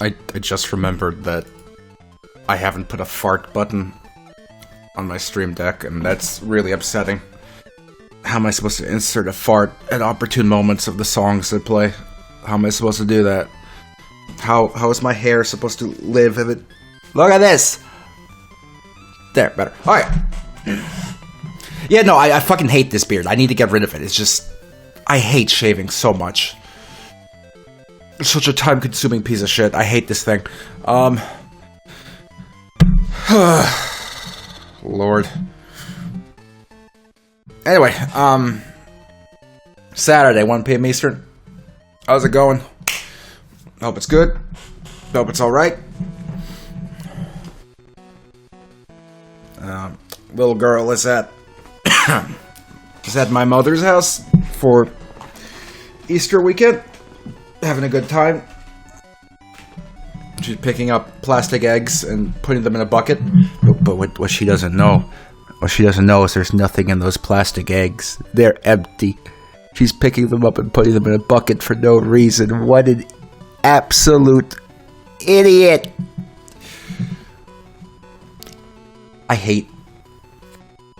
I just remembered that I haven't put a fart button on my Stream Deck, and that's really upsetting. How am I supposed to insert a fart at opportune moments of the songs that play? How am I supposed to do that? How is my hair supposed to live if it... Look at this! There, better. Alright. Yeah, no, I fucking hate this beard. I need to get rid of it. It's just... I hate shaving so much. It's such a time-consuming piece of shit. I hate this thing. Lord. Anyway, Saturday, 1 p.m. Eastern. How's it going? Hope it's good. Hope it's alright. Little girl is at my mother's house for Easter weekend. Having a good time. She's picking up plastic eggs and putting them in a bucket. But what she doesn't know... What she doesn't know is there's nothing in those plastic eggs. They're empty. She's picking them up and putting them in a bucket for no reason. What an absolute idiot. I hate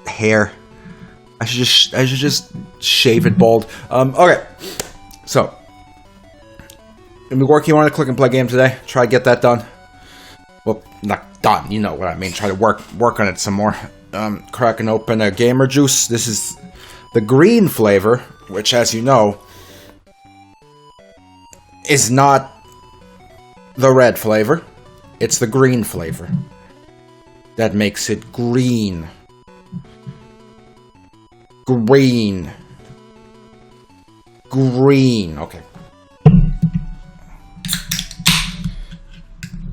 hair. I should just shave it bald. Okay. So, I'm working on a Click and Play game today. Try to get that done. Well, not done. You know what I mean. Try to work on it some more. Cracking open a Gamer Juice. This is the green flavor, which, as you know, is not the red flavor. It's the green flavor that makes it green. Green. Green. Okay.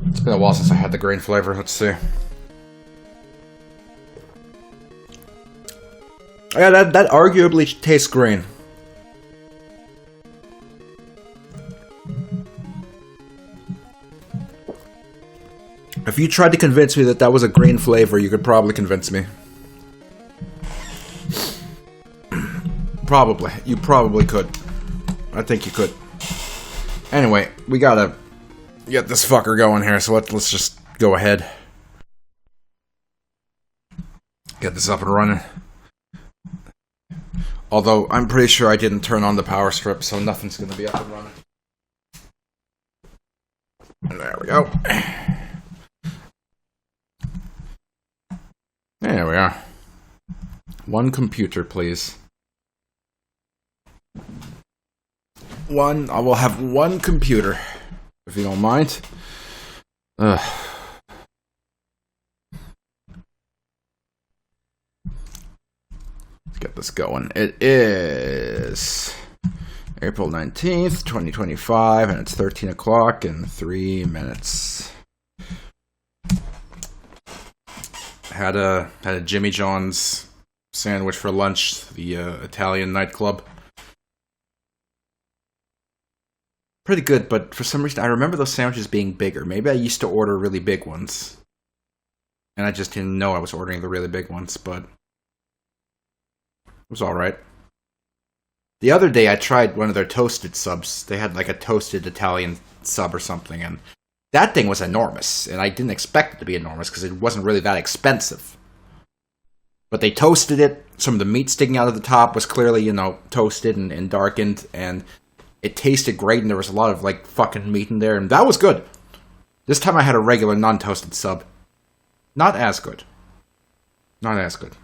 It's been a while since I had the green flavor. Let's see. Yeah, that arguably tastes green. If you tried to convince me that that was a green flavor, you could probably convince me. Probably. You probably could. I think you could. Anyway, we gotta get this fucker going here, so let's just go ahead. Get this up and running. Although, I'm pretty sure I didn't turn on the power strip, so nothing's gonna be up and running. And there we go. There we are. One computer, please. I will have one computer, if you don't mind. Let's get this going. It is April 19th, 2025, and it's 13 o'clock and 3 minutes. Had a Jimmy John's sandwich for lunch, the Italian nightclub. Pretty good, but for some reason I remember those sandwiches being bigger. Maybe I used to order really big ones, and I just didn't know I was ordering the really big ones, but it was alright. The other day I tried one of their toasted subs. They had like a toasted Italian sub or something, and that thing was enormous, and I didn't expect it to be enormous because it wasn't really that expensive. But they toasted it. Some of the meat sticking out of the top was clearly, toasted and darkened, and it tasted great, and there was a lot of, fucking meat in there, and that was good. This time I had a regular non-toasted sub. Not as good. Not as good.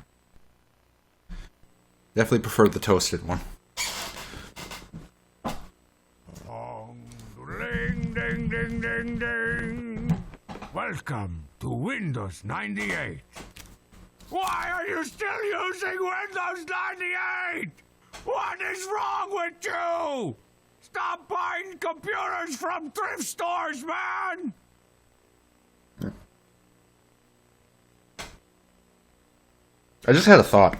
Definitely preferred the toasted one. Ding, ding, ding, ding, ding. Welcome to Windows 98. Why are you still using Windows 98? What is wrong with you? Stop buying computers from thrift stores, man! I just had a thought.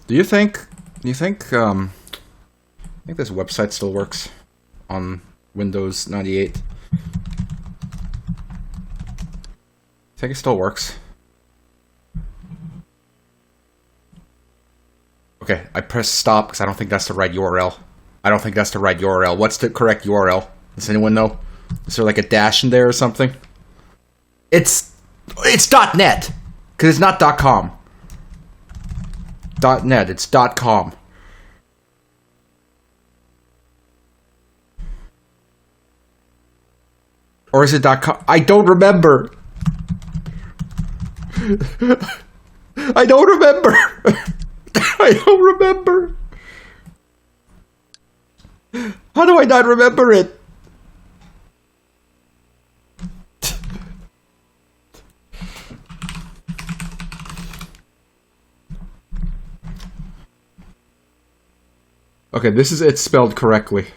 Do you think this website still works on Windows 98? Think it still works? Okay, I pressed stop because I don't think that's the right URL. I don't think that's the right URL. What's the correct URL? Does anyone know? Is there like a dash in there or something? It's .net, because it's not .com. .net, it's .com. Or is it .com? I don't remember. I don't remember. I don't remember. How do I not remember it? Okay, this is it spelled correctly.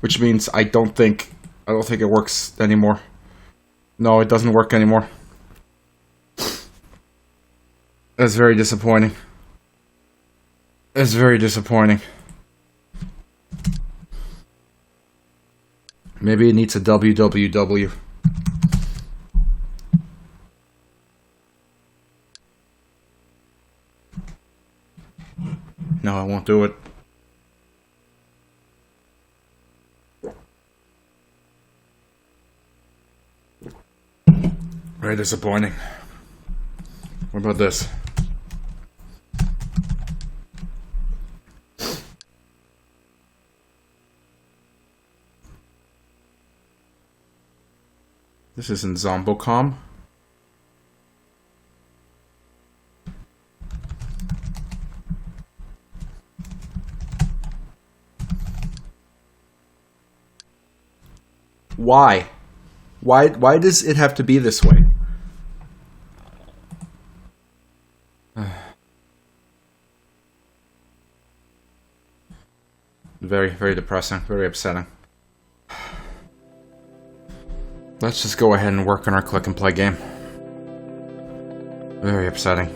Which means I don't think it works anymore. No, it doesn't work anymore. That's very disappointing. That's very disappointing. Maybe it needs a www. No, I won't do it. Very disappointing. What about this? This isn't Zombocom. Why? Why does it have to be this way? Very, very depressing. Very upsetting. Let's just go ahead and work on our click and play game. Very upsetting.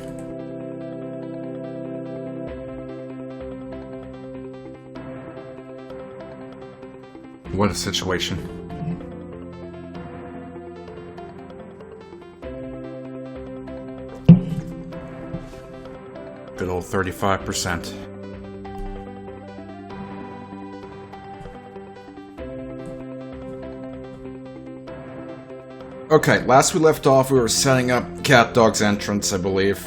What a situation. Good old 35%. Okay, last we left off, we were setting up CatDog's entrance, I believe.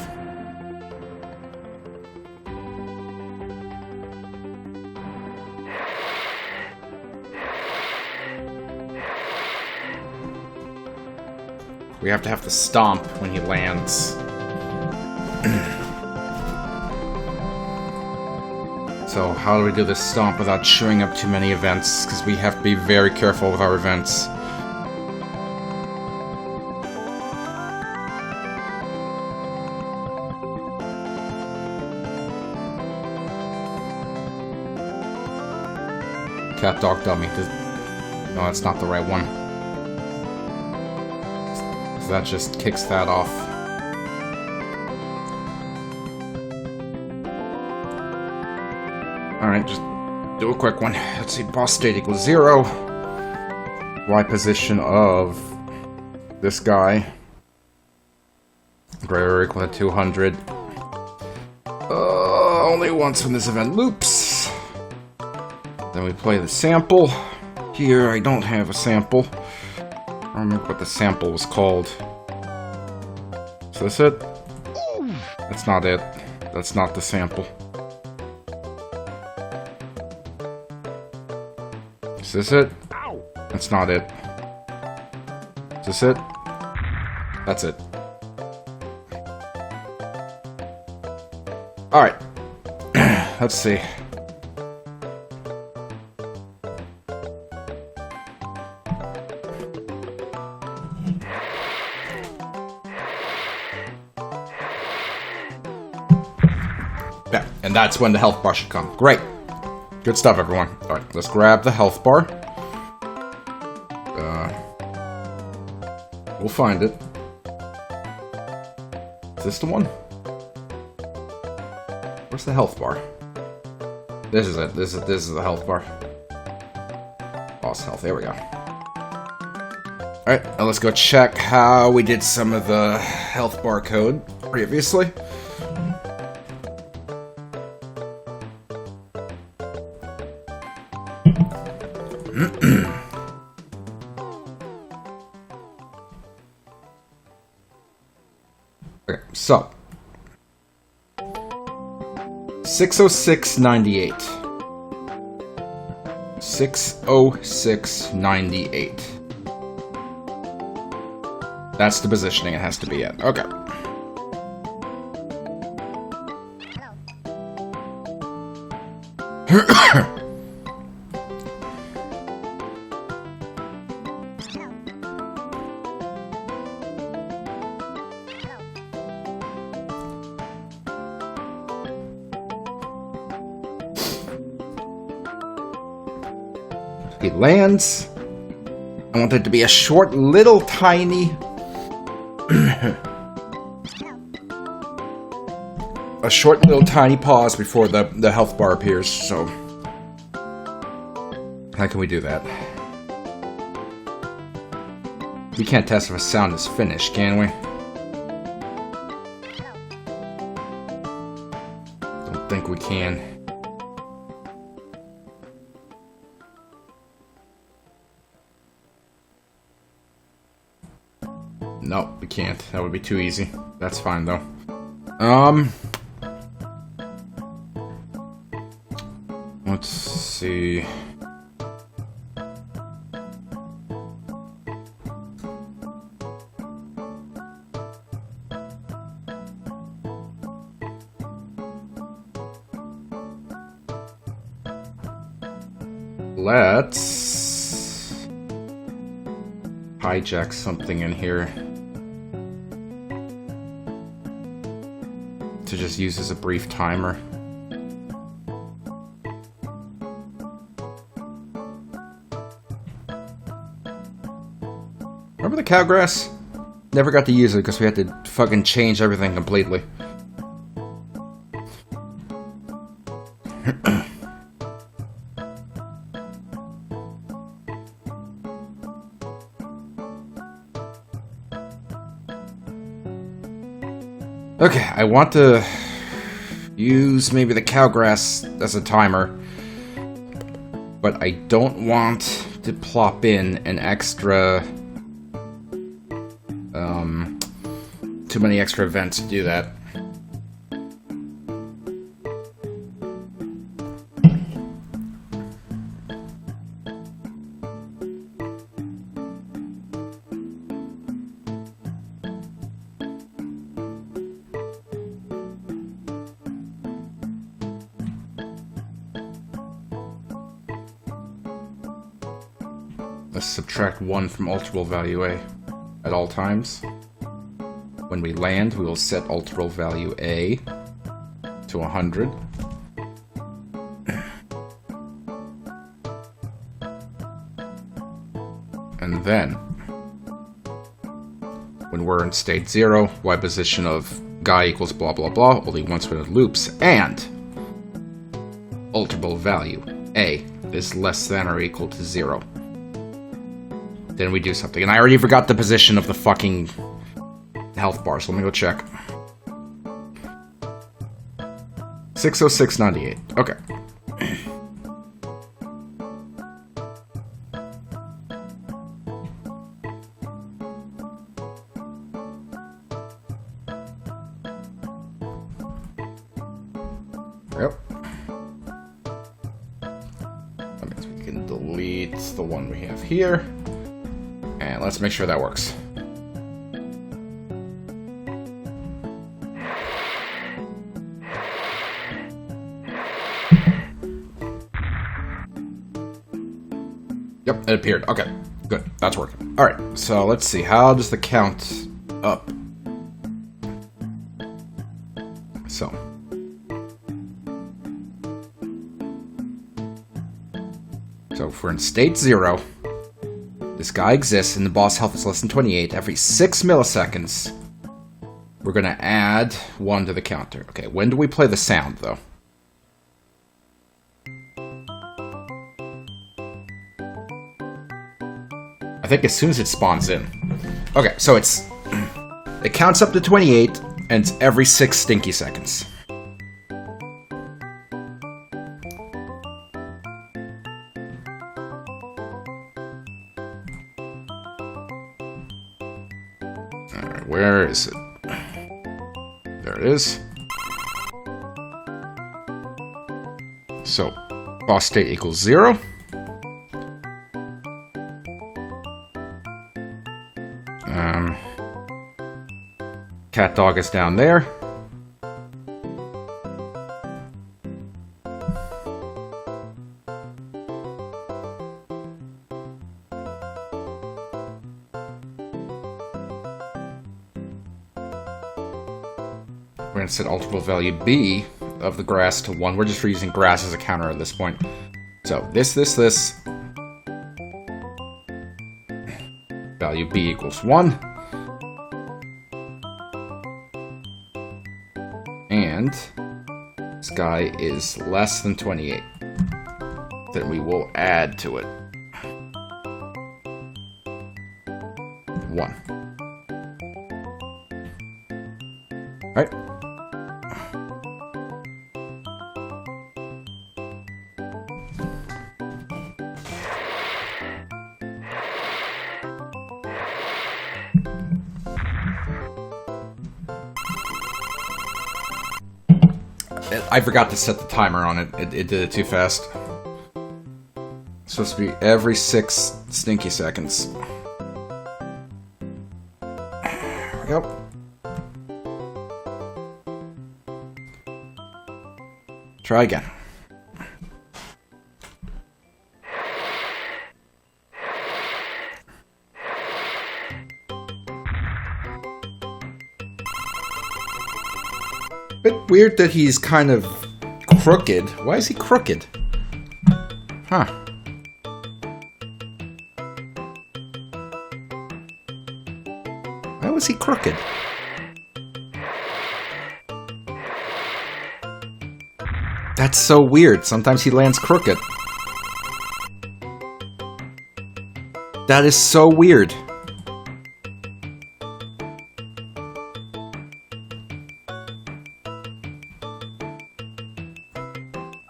We have to stomp when he lands. So, how do we do this stomp without chewing up too many events? Because we have to be very careful with our events. CatDog dummy. No, that's not the right one. So that just kicks that off. Alright, just do a quick one. Let's see, boss state equals 0. Y position of this guy. Greater or equal to 200. Only once when this event loops. Then we play the sample. Here, I don't have a sample. I don't remember what the sample was called. Is this it? That's not it. That's not the sample. Is this it? That's not it. Is this it? That's it. Alright. Let's see. Yeah, and that's when the health bar should come. Great. Good stuff, everyone. Alright, let's grab the health bar. We'll find it. Is this the one? Where's the health bar? This is it. This is the health bar. Boss health. There we go. Alright, now let's go check how we did some of the health bar code previously. Okay, so 606.98. 606.98. That's the positioning it has to be at. Okay. He lands. I want there to be a short, little, tiny... a short, little, tiny pause before the health bar appears, so... How can we do that? We can't test if a sound is finished, can we? Don't think we can. No, we can't. That would be too easy. That's fine, though. Let's see. Let's hijack something in here to just use as a brief timer. Remember the cowgrass? Never got to use it because we had to fucking change everything completely. Okay, I want to use maybe the cowgrass as a timer, but I don't want to plop in an extra, too many extra events to do that. Let's subtract 1 from alterable value A at all times. When we land, we will set alterable value A to 100. And then, when we're in state 0, y position of guy equals blah blah blah, only once when it loops, and alterable value A is less than or equal to 0. Then we do something. And I already forgot the position of the fucking health bar, so let me go check. 606.98. Okay. Yep. That means we can delete the one we have here. And let's make sure that works. Yep, it appeared. Okay, good. That's working. Alright, so let's see. How does the count up? So. So if we're in state 0, this guy exists and the boss health is less than 28, every 6 milliseconds, we're going to add 1 to the counter. Okay, when do we play the sound, though? I think as soon as it spawns in. Okay, so it counts up to 28, and it's every 6 stinky seconds. Alright, where is it? There it is. So, boss state equals 0. Cat dog is down there. We're going to set alternate value B of the grass to 1. We're just using grass as a counter at this point. So, this. Value B equals 1. And this guy is less than 28. Then we will add to it 1. Alright. I forgot to set the timer on it. It did it too fast. It's supposed to be every 6 stinky seconds. There we go. Try again. Bit weird that he's kind of crooked. Why is he crooked? Huh. Why was he crooked? That's so weird. Sometimes he lands crooked. That is so weird.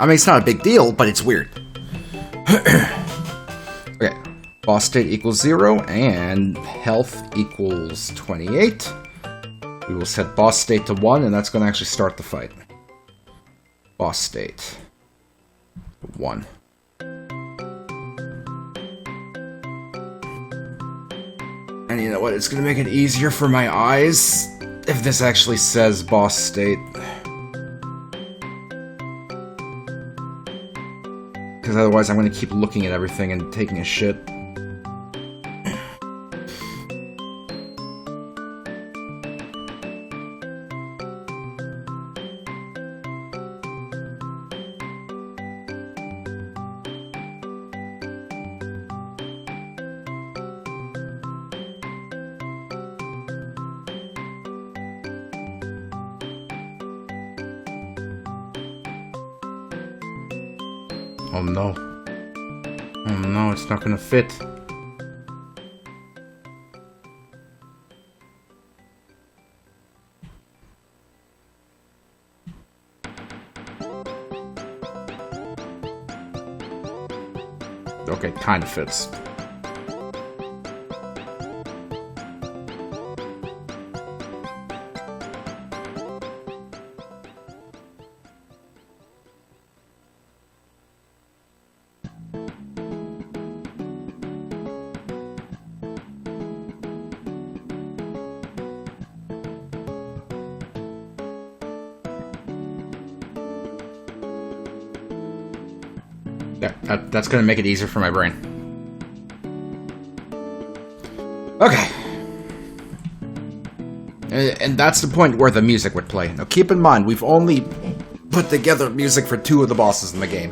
I mean, it's not a big deal, but it's weird. Okay. Boss state equals 0, and health equals 28. We will set boss state to 1, and that's going to actually start the fight. Boss state. 1. And you know what? It's going to make it easier for my eyes if this actually says boss state. Because otherwise I'm going to keep looking at everything and taking a shit. Oh no. Oh no, it's not gonna fit. Okay, kind of fits. Yeah, that's gonna make it easier for my brain. Okay. And that's the point where the music would play. Now keep in mind, we've only put together music for 2 of the bosses in the game.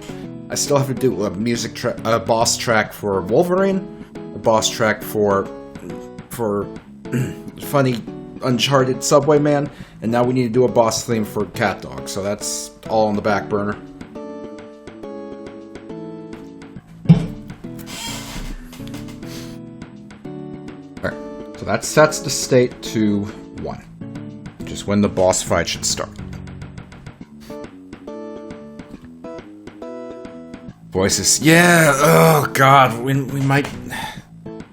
I still have to do a boss track for Wolverine, a boss track for funny Uncharted Subway Man, and now we need to do a boss theme for Cat Dog, so that's all on the back burner. So that sets the state to 1, which is when the boss fight should start. Voices. Yeah, oh god, we might...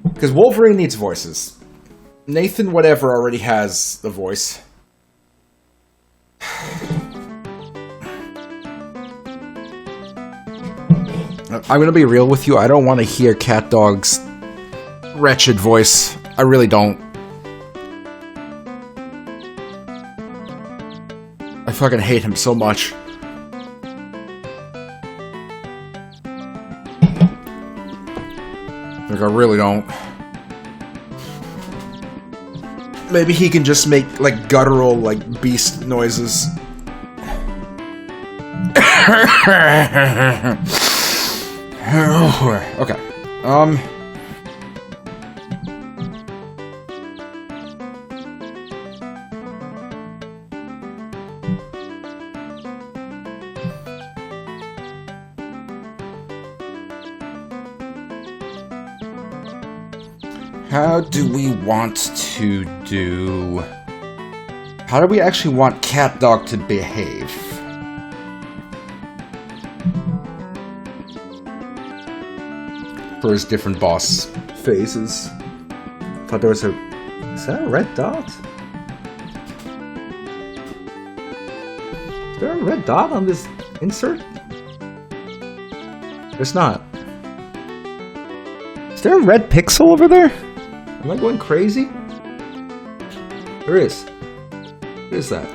Because Wolverine needs voices. Nathan whatever already has the voice. I'm gonna be real with you, I don't want to hear CatDog's wretched voice. I really don't. I fucking hate him so much. Like, I really don't. Maybe he can just make, like, guttural, like, beast noises. Okay. How do we want to do... How do we actually want CatDog to behave? For his different boss phases. Thought there was a... Is that a red dot? Is there a red dot on this insert? There's not. Is there a red pixel over there? Am I going crazy? There is. What is that?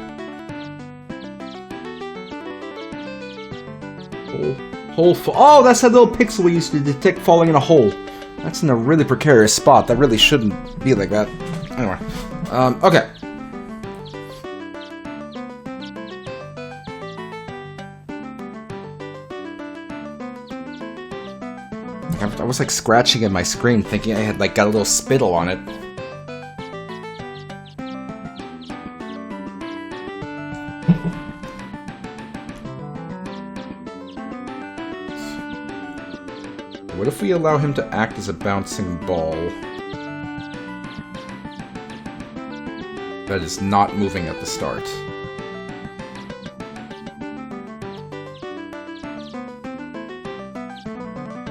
Oh, that's that little pixel we used to detect falling in a hole. That's in a really precarious spot. That really shouldn't be like that. Anyway. Okay. I was like scratching at my screen thinking I had like got a little spittle on it. What if we allow him to act as a bouncing ball that is not moving at the start?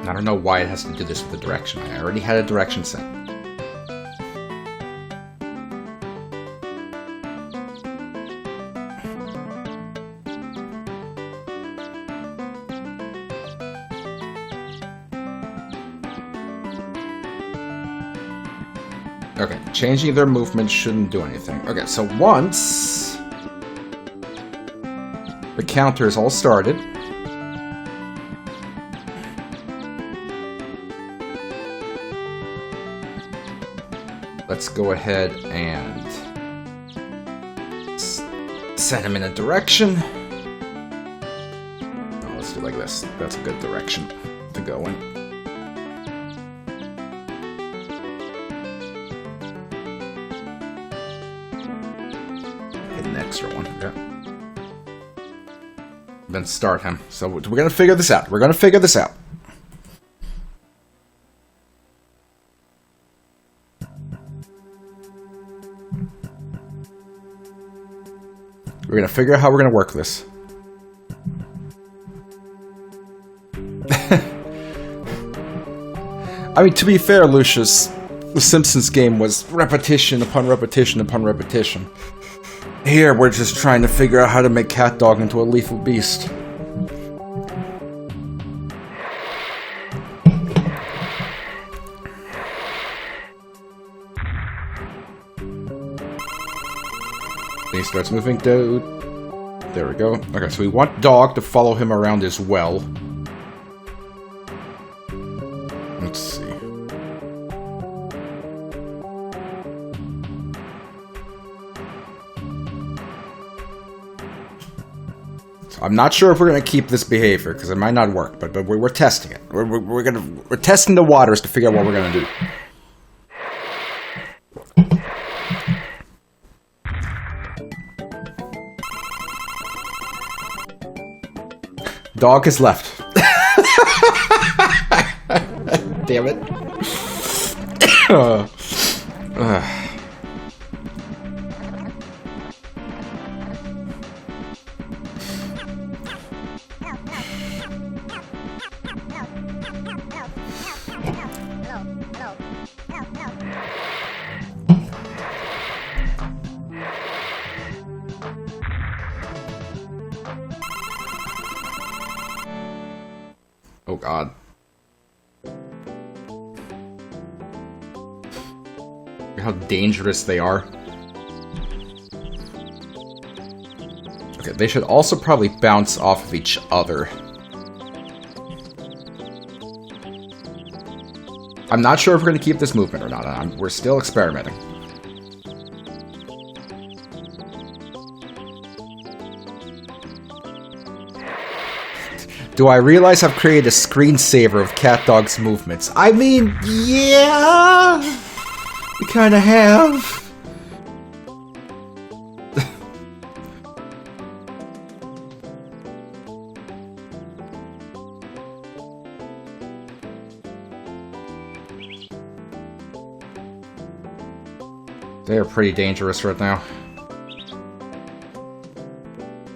I don't know why it has to do this with the direction. I already had a direction set. Okay, changing their movement shouldn't do anything. Okay, so once the counter is all started, let's go ahead and set him in a direction. Oh, let's do like this. That's a good direction to go in. Hit an extra one. Okay. Then start him. So we're gonna figure this out. We're gonna figure this out. We're gonna figure out how we're gonna work this. I mean, to be fair, Lucius, the Simpsons game was repetition upon repetition upon repetition. Here, we're just trying to figure out how to make CatDog into a lethal beast. He starts moving, dude. There we go. Okay, so we want Dog to follow him around as well. Let's see. So I'm not sure if we're gonna keep this behavior because it might not work, but we're testing it. We're testing the waters to figure out what we're gonna do. Dog is left. Damn it. Oh god. Look how dangerous they are. Okay, they should also probably bounce off of each other. I'm not sure if we're going to keep this movement or not. We're still experimenting. Do I realize I've created a screensaver of CatDog's movements? I mean, yeah! We kind of have. They are pretty dangerous right now.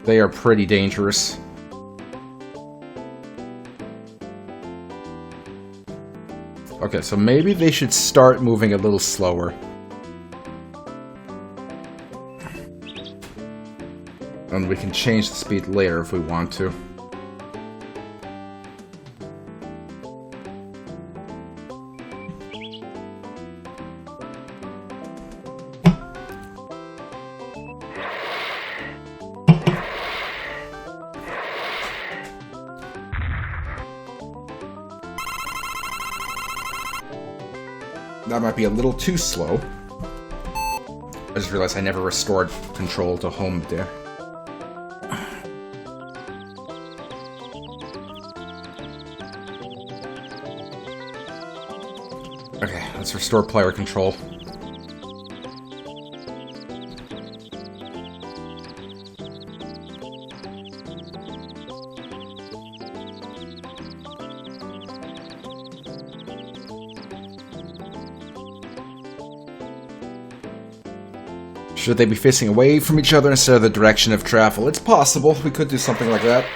They are pretty dangerous. Okay, so maybe they should start moving a little slower. And we can change the speed later if we want to. That might be a little too slow. I just realized I never restored control to home there. Okay, let's restore player control. Should they be facing away from each other instead of the direction of travel? It's possible. We could do something like that.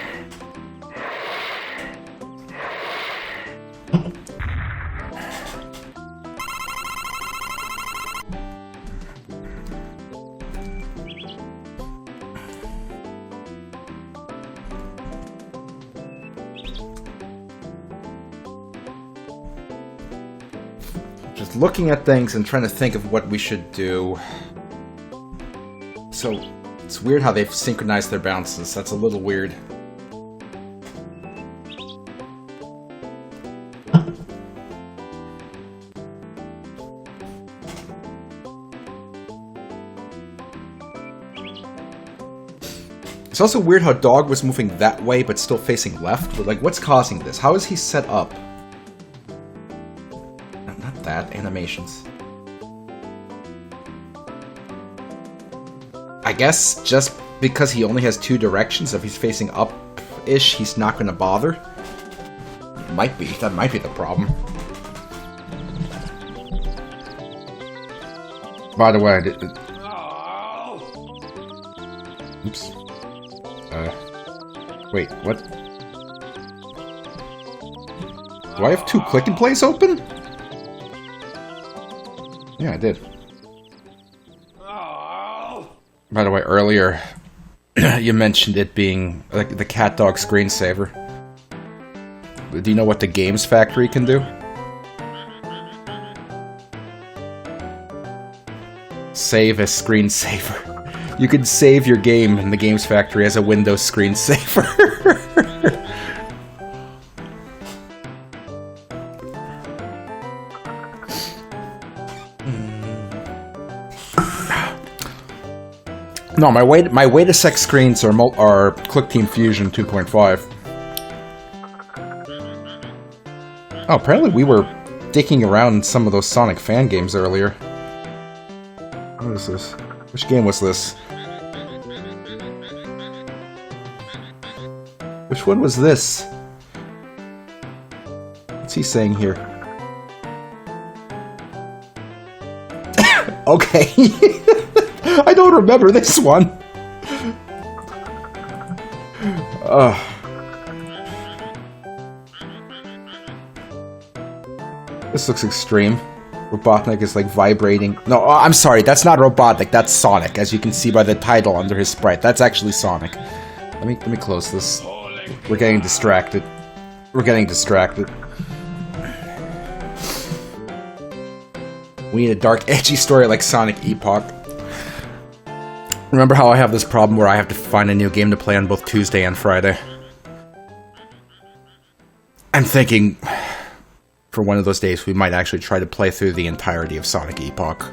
Just looking at things and trying to think of what we should do. So, it's weird how they've synchronized their bounces. That's a little weird. It's also weird how Dog was moving that way but still facing left. Like, what's causing this? How is he set up? Not that. Animations. I guess just because he only has two directions, if he's facing up-ish, he's not going to bother. Might be. That might be the problem. By the way, I did... Oops. Wait, what? Do I have two click and plays open? Yeah, I did. By the way, earlier you mentioned it being like the CatDog screensaver. Do you know what the Games Factory can do? Save as screensaver. You can save your game in the Games Factory as a Windows screensaver. No, my way to sex screens are Click Team Fusion 2.5. Oh, apparently we were dicking around in some of those Sonic fan games earlier. What is this? Which game was this? Which one was this? What's he saying here? Okay. I don't remember this one. This looks extreme. Robotnik is like vibrating. No, I'm sorry, that's not Robotnik, that's Sonic, as you can see by the title under his sprite. That's actually Sonic. Let me close this. We're getting distracted. We're getting distracted. We need a dark, edgy story like Sonic Epoch. Remember how I have this problem where I have to find a new game to play on both Tuesday and Friday? I'm thinking, for one of those days, we might actually try to play through the entirety of Sonic Epoch.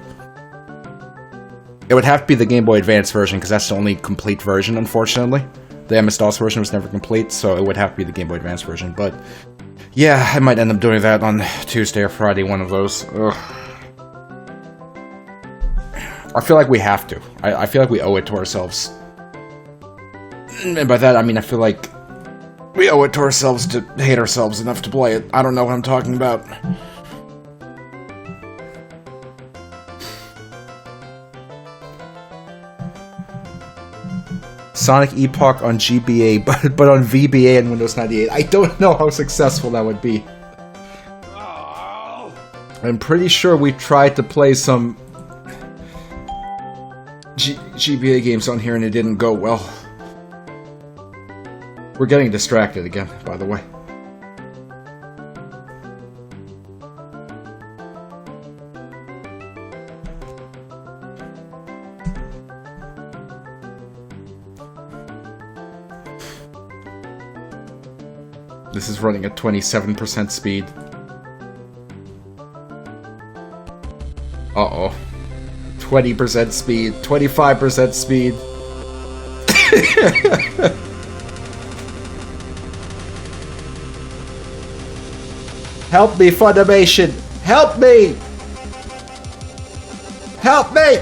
It would have to be the Game Boy Advance version, because that's the only complete version, unfortunately. The MS-DOS version was never complete, so it would have to be the Game Boy Advance version, but... yeah, I might end up doing that on Tuesday or Friday, one of those. Ugh. I feel like we have to. I feel like we owe it to ourselves. And by that, I mean I feel like we owe it to ourselves to hate ourselves enough to play it. I don't know what I'm talking about. Sonic Epoch on GBA, but on VBA and Windows 98. I don't know how successful that would be. I'm pretty sure we tried to play some GBA games on here and it didn't go well. We're getting distracted again, by the way. This is running at 27% speed. Uh-oh. 20% speed, 25% speed. Help me, Funimation! Help me! Help me!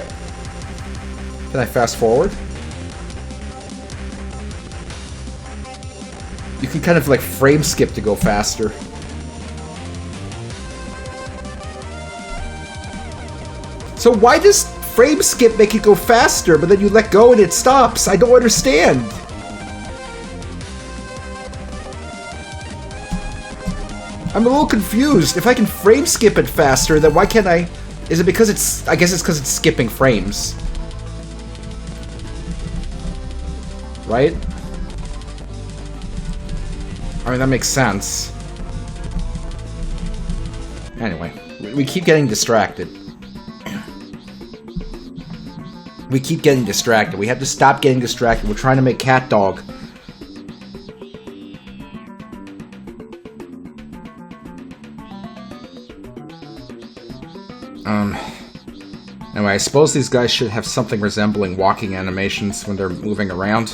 Can I fast forward? You can kind of like frame skip to go faster. So why does frame skip make it go faster, but then you let go and it stops? I don't understand. I'm a little confused. If I can frame skip it faster, then why can't I... Is it because it's... I guess it's because it's skipping frames. Right? I mean, that makes sense. Anyway, we keep getting distracted. We keep getting distracted. We have to stop getting distracted. We're trying to make Cat Dog. Anyway, I suppose these guys should have something resembling walking animations when they're moving around.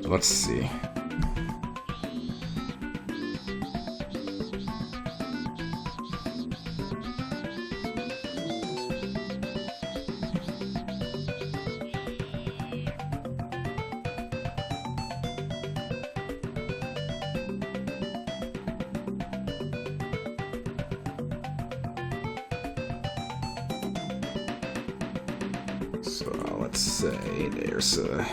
So let's see. So let's say there's a...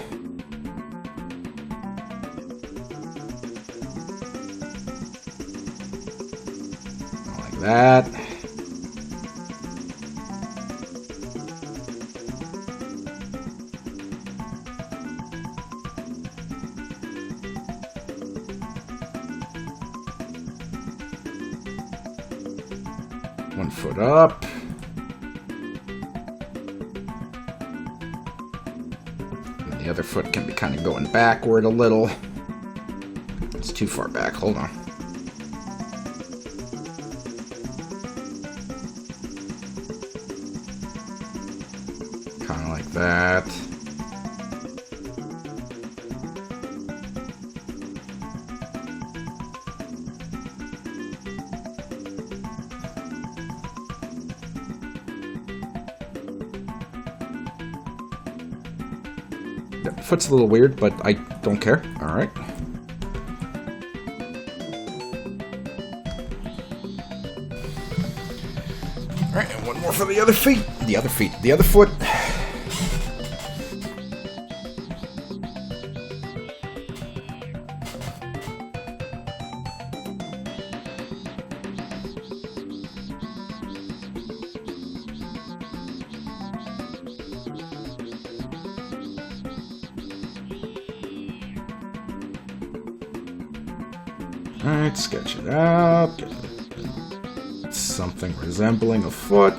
like that. One foot up. The other foot can be kind of going backward a little. It's too far back. Hold on. Kind of like that. Foot's a little weird, but I don't care. Alright. Alright, and one more for the other feet. The other feet. The other foot. Alright, sketch it out. Something resembling a foot.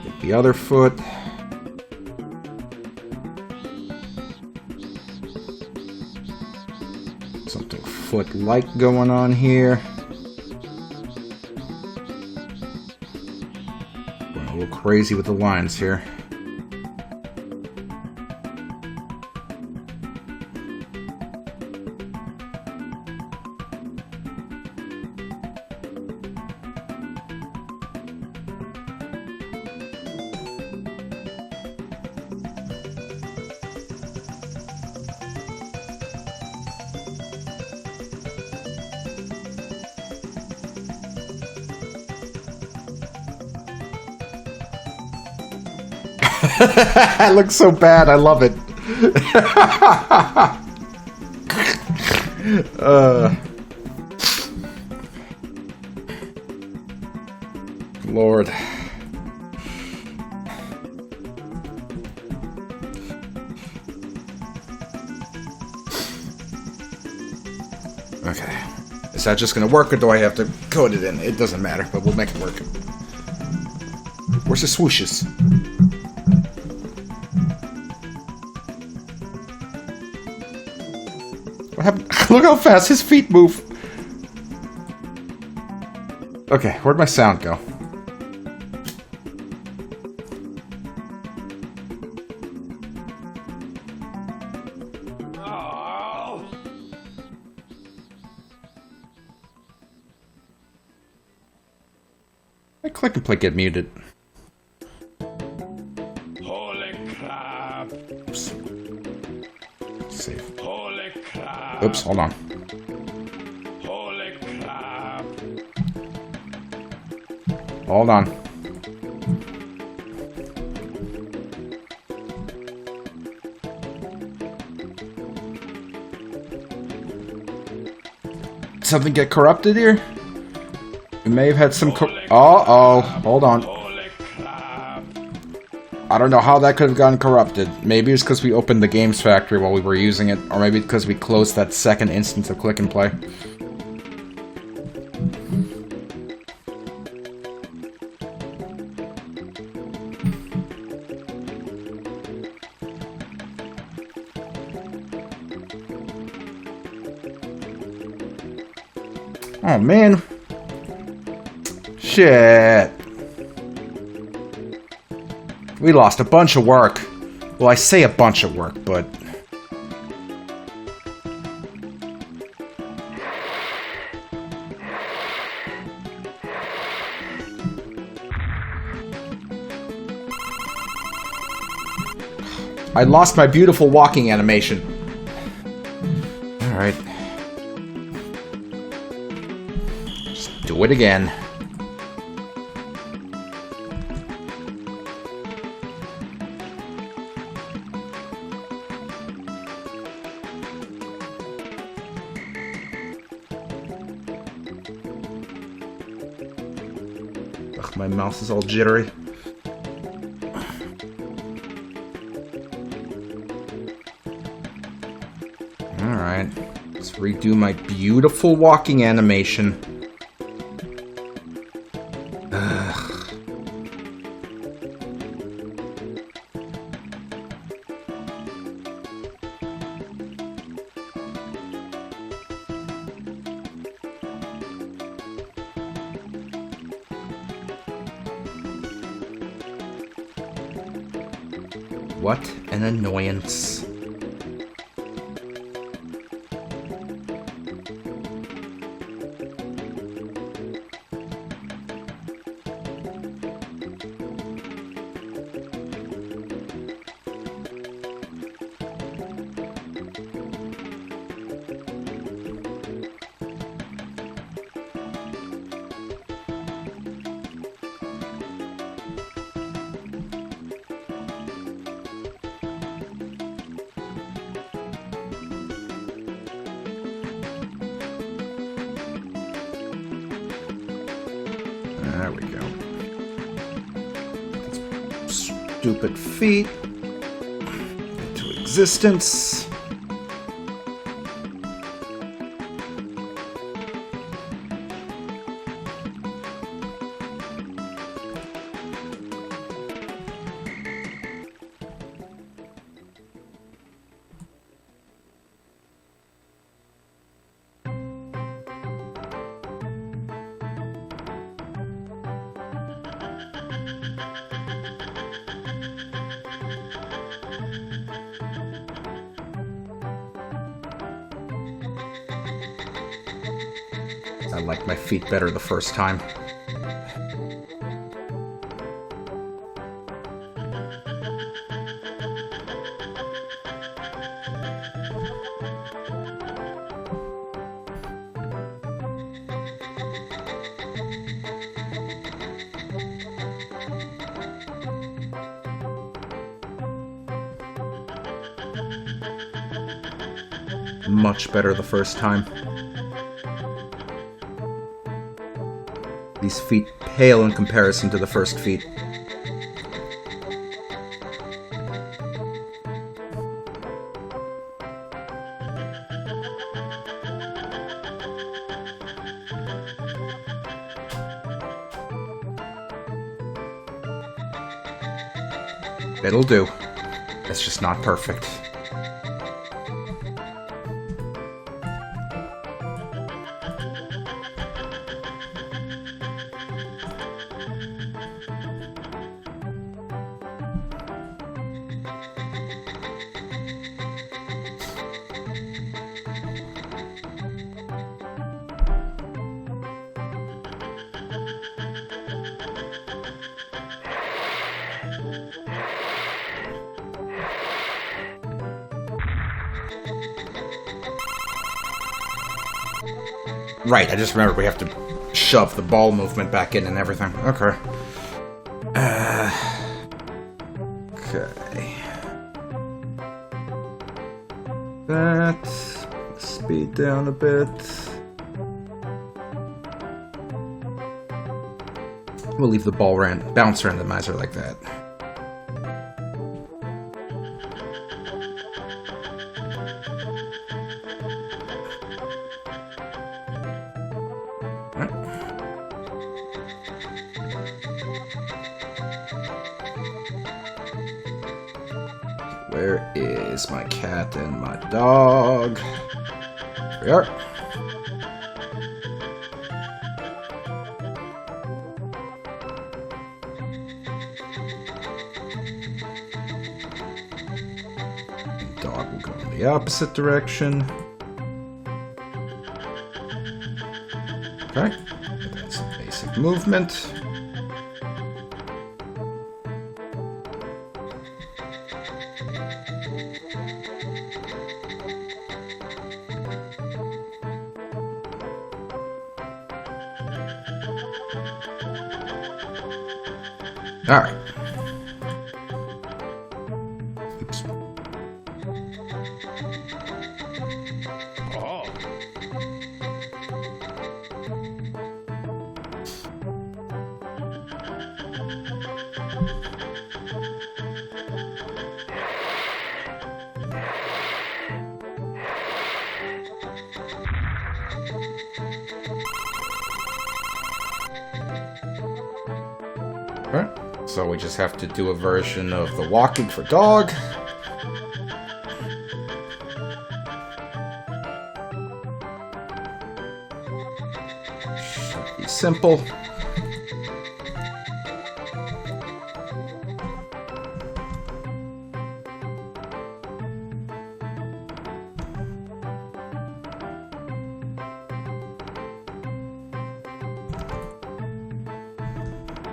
Get the other foot. Something foot-like going on here. Going a little crazy with the lines here. It looks so bad. I love it. Lord. Okay. Is that just gonna work, or do I have to code it in? It doesn't matter, but we'll make it work. Where's the swooshes? What happened? Look how fast his feet move. Okay, where'd my sound go? My click and play get muted. Holy crap! Oops. Save. Holy crap! Oops, hold on. Holy crap! Hold on. Something get corrupted here? We may have had some uh-oh. Hold on. Holy crap! I don't know how that could have gotten corrupted. Maybe it's because we opened the games factory while we were using it, or maybe because we closed that second instance of Click and Play. Oh man. Shit. We lost a bunch of work. Well, I say a bunch of work, but... I lost my beautiful walking animation. Alright. Just do it again. Ugh, my mouse is all jittery. Alright, let's redo my beautiful walking animation. Ugh. What an annoyance. stupid feet into existence. I liked my feet better the first time. Much better the first time. These feet pale in comparison to the first feet. It'll do. It's just not perfect. Right, I just remembered we have to shove the ball movement back in and everything. Okay. Okay. That. Speed down a bit. We'll leave the ball bounce randomizer like that. Where is my cat and my dog? Here we are. Dog will go in the opposite direction. Okay, that's some basic movement. All right. Oops. Oh. Okay. So we just have to do a version of the walking for dog. Should be simple.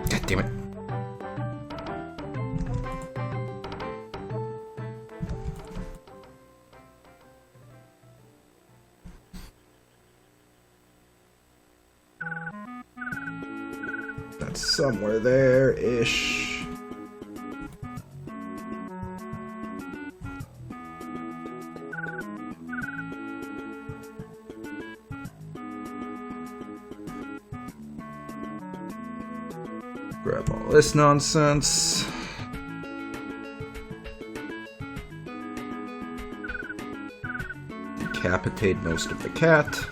God damn it. That's somewhere there-ish. Grab all this nonsense. decapitate most of the cat.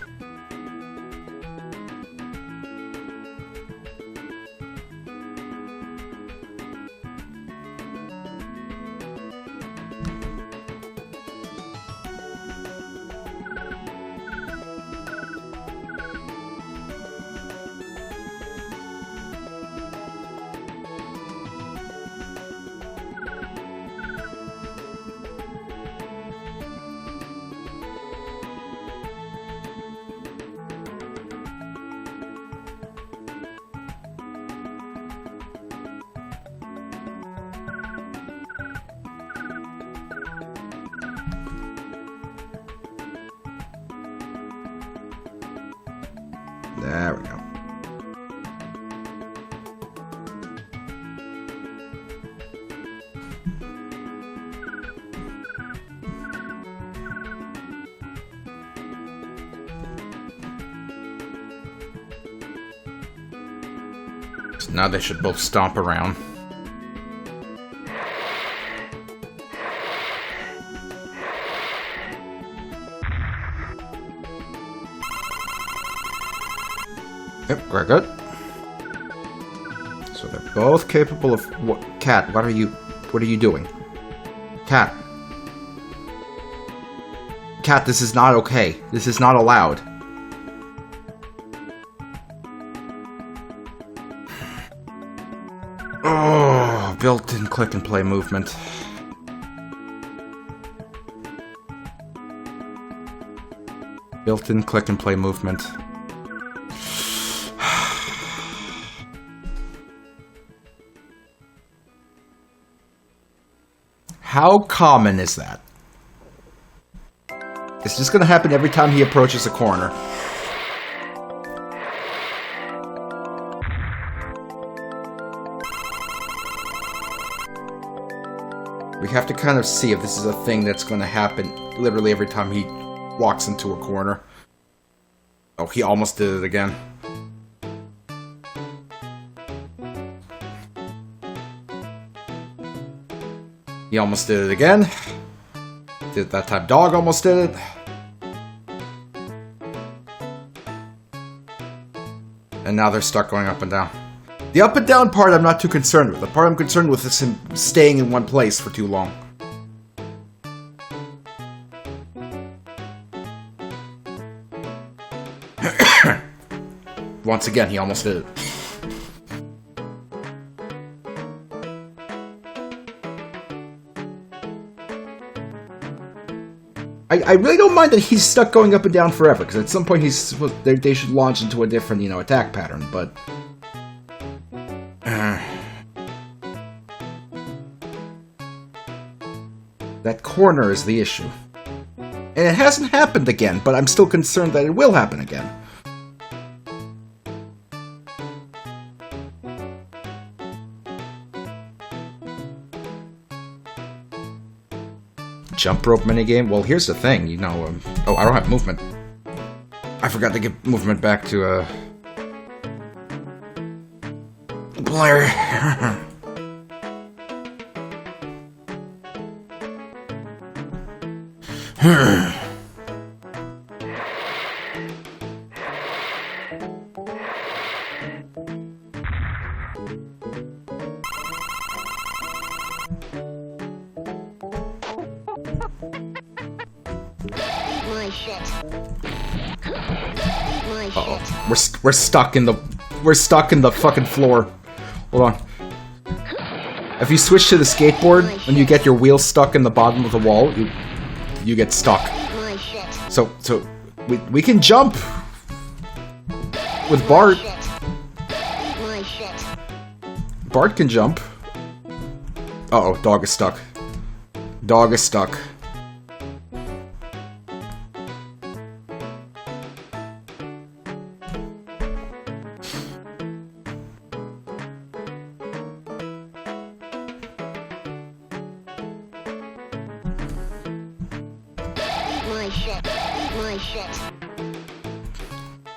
There we go. So now they should both stomp around. Yep, very good. So they're both capable of what? Cat, what are you doing? Cat. Cat, this is not okay. This is not allowed. Oh, built-in click and play movement. Built-in click and play movement. How common is that? It's just gonna happen every time he approaches a corner. We have to kind of see if this is a thing that's gonna happen literally every time he walks into a corner. Oh, he almost did it again. He almost did it again. Did that time. Dog almost did it. And now they're stuck going up and down. The up and down part I'm not too concerned with. The part I'm concerned with is him staying in one place for too long. Once again, he almost did it. I really don't mind that he's stuck going up and down forever, because at some point they should launch into a different, attack pattern, but... that corner is the issue. And it hasn't happened again, but I'm still concerned that it will happen again. Jump rope minigame? Well, here's the thing, oh, I don't have movement. I forgot to give movement back to, Blair. Uh-oh. We're stuck in the fucking floor. Hold on. If you switch to the skateboard and you get your wheels stuck in the bottom of the wall, you get stuck. So we can jump with Bart. Bart can jump. Uh-oh, dog is stuck. Dog is stuck.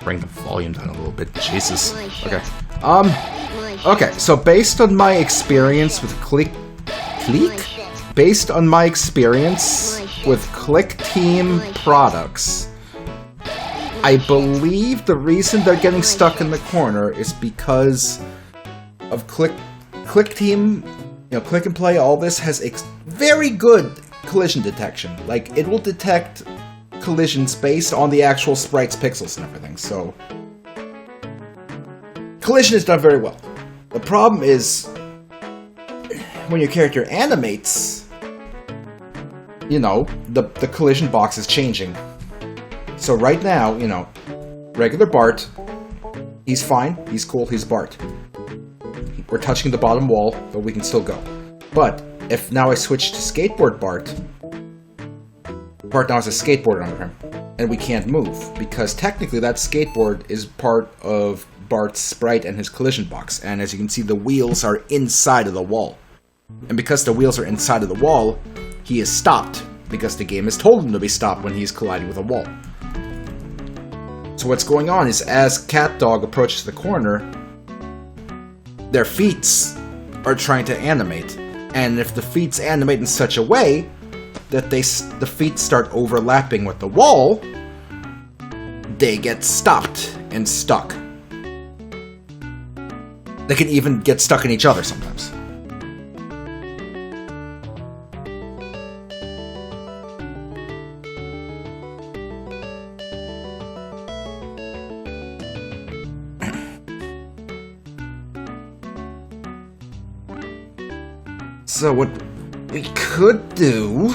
Bring the volume down a little bit. Jesus. Okay. Okay, so based on my experience with Klik, based on my experience with Klik Team products. I believe the reason they're getting stuck in the corner is because of Klik Team, Klik and Play, all this has very good collision detection. Like, it will detect collisions based on the actual sprite's pixels and everything, so collision is done very well. The problem is when your character animates, the collision box is changing. So right now, regular Bart, he's fine, he's cool, he's Bart. We're touching the bottom wall, but we can still go. But if now I switch to skateboard Bart now has a skateboard under him, and we can't move, because technically that skateboard is part of Bart's sprite and his collision box, and as you can see, the wheels are inside of the wall. And because the wheels are inside of the wall, he is stopped, because the game has told him to be stopped when he's colliding with a wall. So what's going on is, as CatDog approaches the corner, their feet are trying to animate. And if the feet animate in such a way that the feet start overlapping with the wall, they get stopped and stuck. They can even get stuck in each other sometimes. So what we could do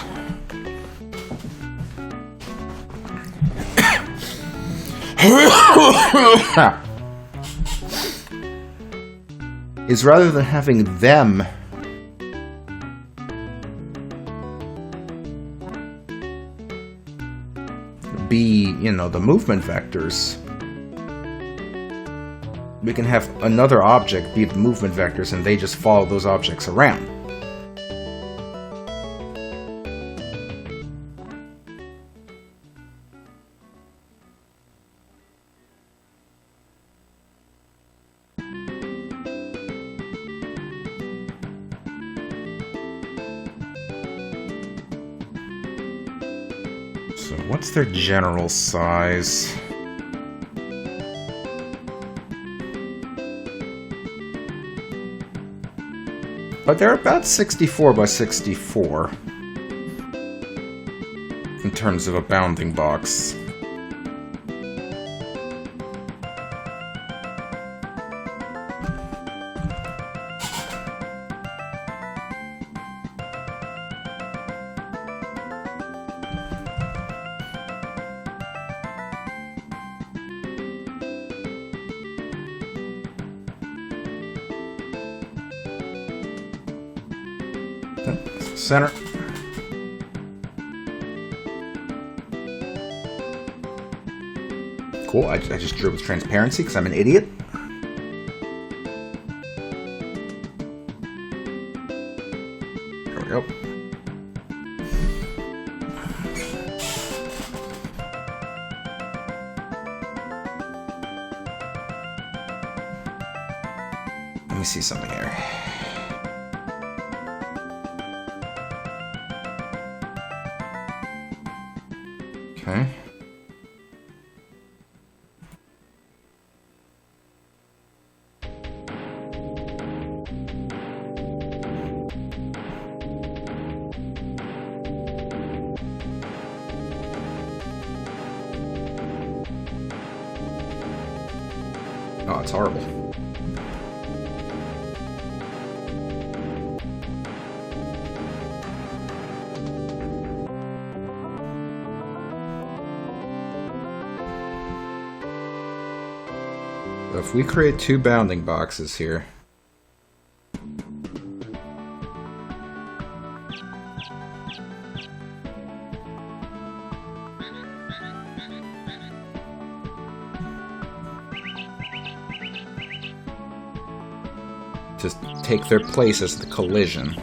is, rather than having them be, the movement vectors, we can have another object be the movement vectors and they just follow those objects around. So what's their general size? But they're about 64 by 64 in terms of a bounding box. Center. Cool, I just drew with transparency because I'm an idiot. There we go. Let me see something here. Okay. Oh, it's horrible. So if we create two bounding boxes here, to take their place as the collision.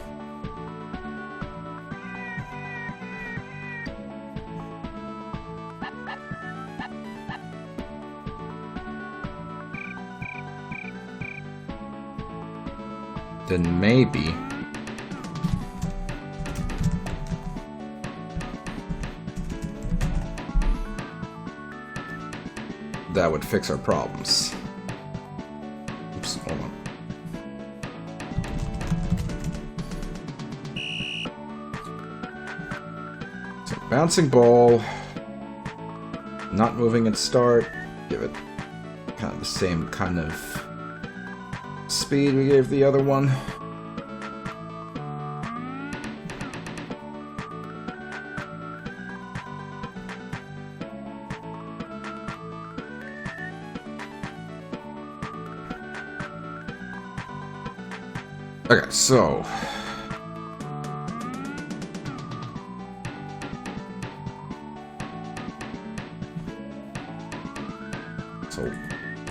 Then maybe that would fix our problems. Oops, hold on. So, bouncing ball. Not moving at start. Give it kind of the same kind of speed we gave the other one. Okay, so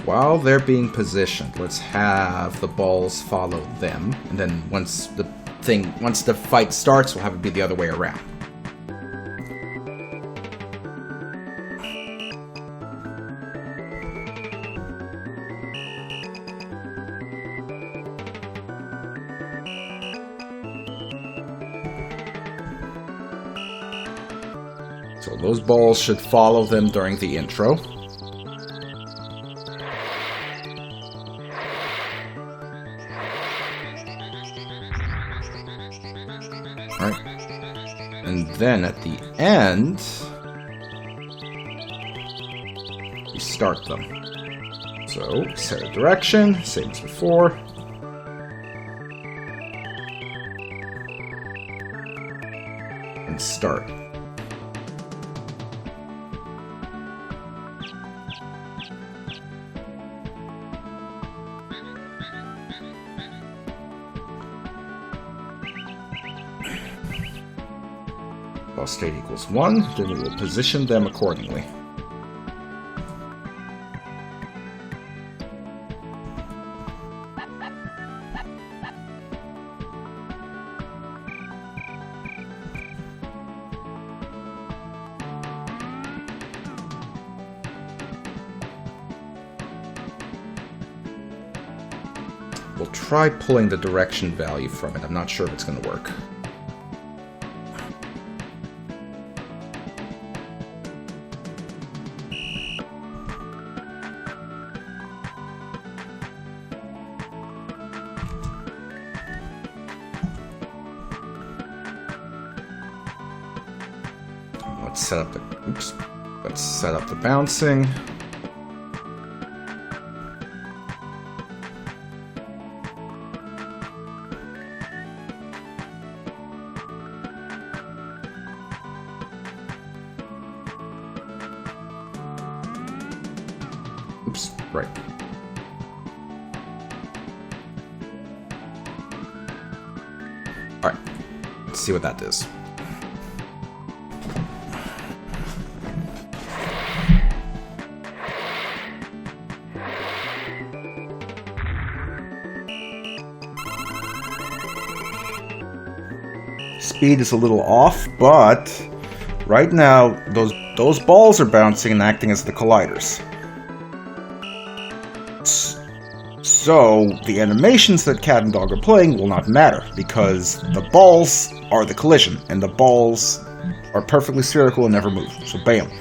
while they're being positioned, let's have the balls follow them, and then once the fight starts, we'll have it be the other way around. So those balls should follow them during the intro. Alright. And then at the end, we start them. So, set a direction, same as before. And start. While state equals 1, then we will position them accordingly. We'll try pulling the direction value from it. I'm not sure if it's going to work. Let's set up the bouncing. Oops, right. Alright, let's see what that does. Speed is a little off, but right now those balls are bouncing and acting as the colliders. So the animations that Cat and Dog are playing will not matter because the balls are the collision and the balls are perfectly spherical and never move. So bam.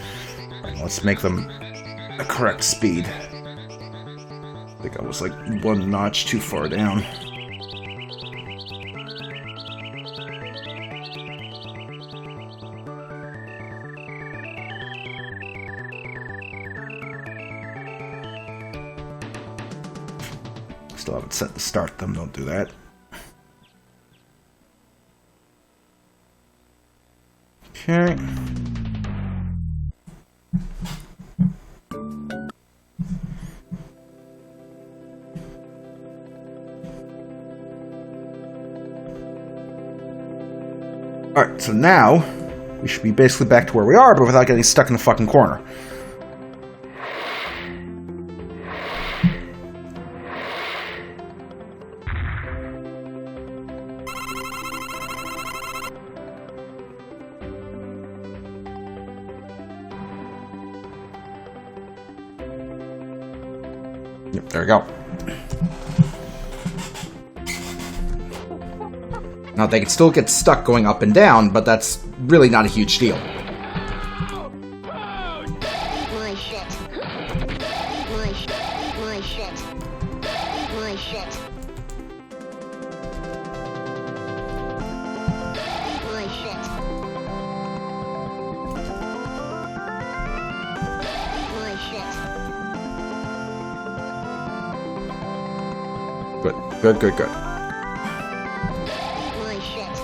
Right, let's make them the correct speed. I think I was like one notch too far down. Still haven't set to start them, don't do that. Okay. Alright, so now we should be basically back to where we are, but without getting stuck in the fucking corner. Yep, there we go. Now, they can still get stuck going up and down, but that's really not a huge deal. Eat my shit. shit. Eat my shit. Eat my shit. Eat my shit. Good, good, good, good. Eat my shit.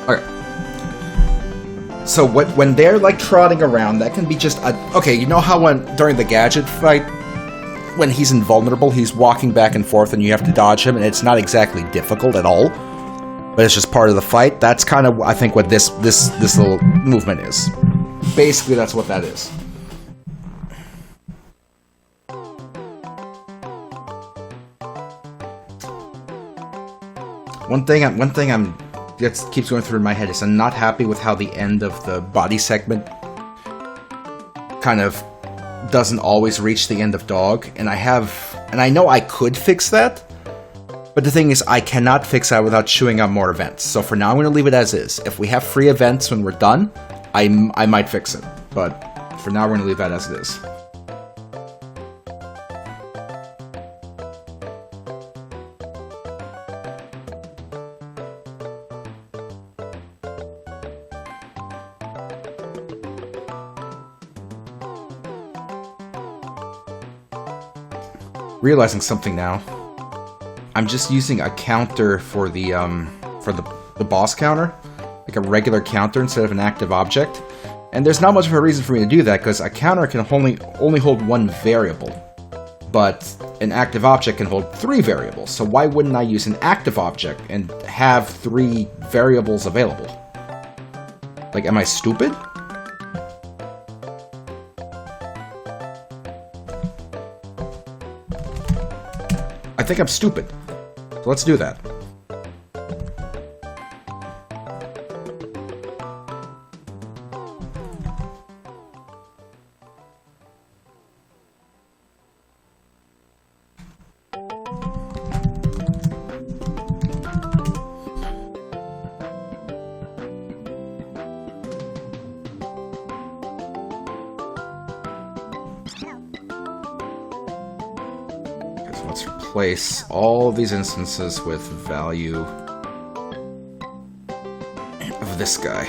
Okay. So when they're like trotting around, that can be just a... Okay, you know how during the gadget fight, when he's invulnerable, he's walking back and forth and you have to dodge him, and it's not exactly difficult at all, but it's just part of the fight? That's kind of, I think, what this little movement is. Basically, that's what that is. One thing I'm that keeps going through my head is I'm not happy with how the end of the body segment kind of doesn't always reach the end of dog, and I know I could fix that, but the thing is I cannot fix that without chewing out more events. So for now I'm going to leave it as is. If we have free events when we're done, I might fix it, but for now we're going to leave that as it is. Realizing something now. I'm just using a counter for the boss counter, like a regular counter instead of an active object. And there's not much of a reason for me to do that because a counter can only hold one variable, but an active object can hold 3 variables. So why wouldn't I use an active object and have 3 variables available? Like, am I stupid? I think I'm stupid. So let's do that. Let's replace all these instances with value of this guy.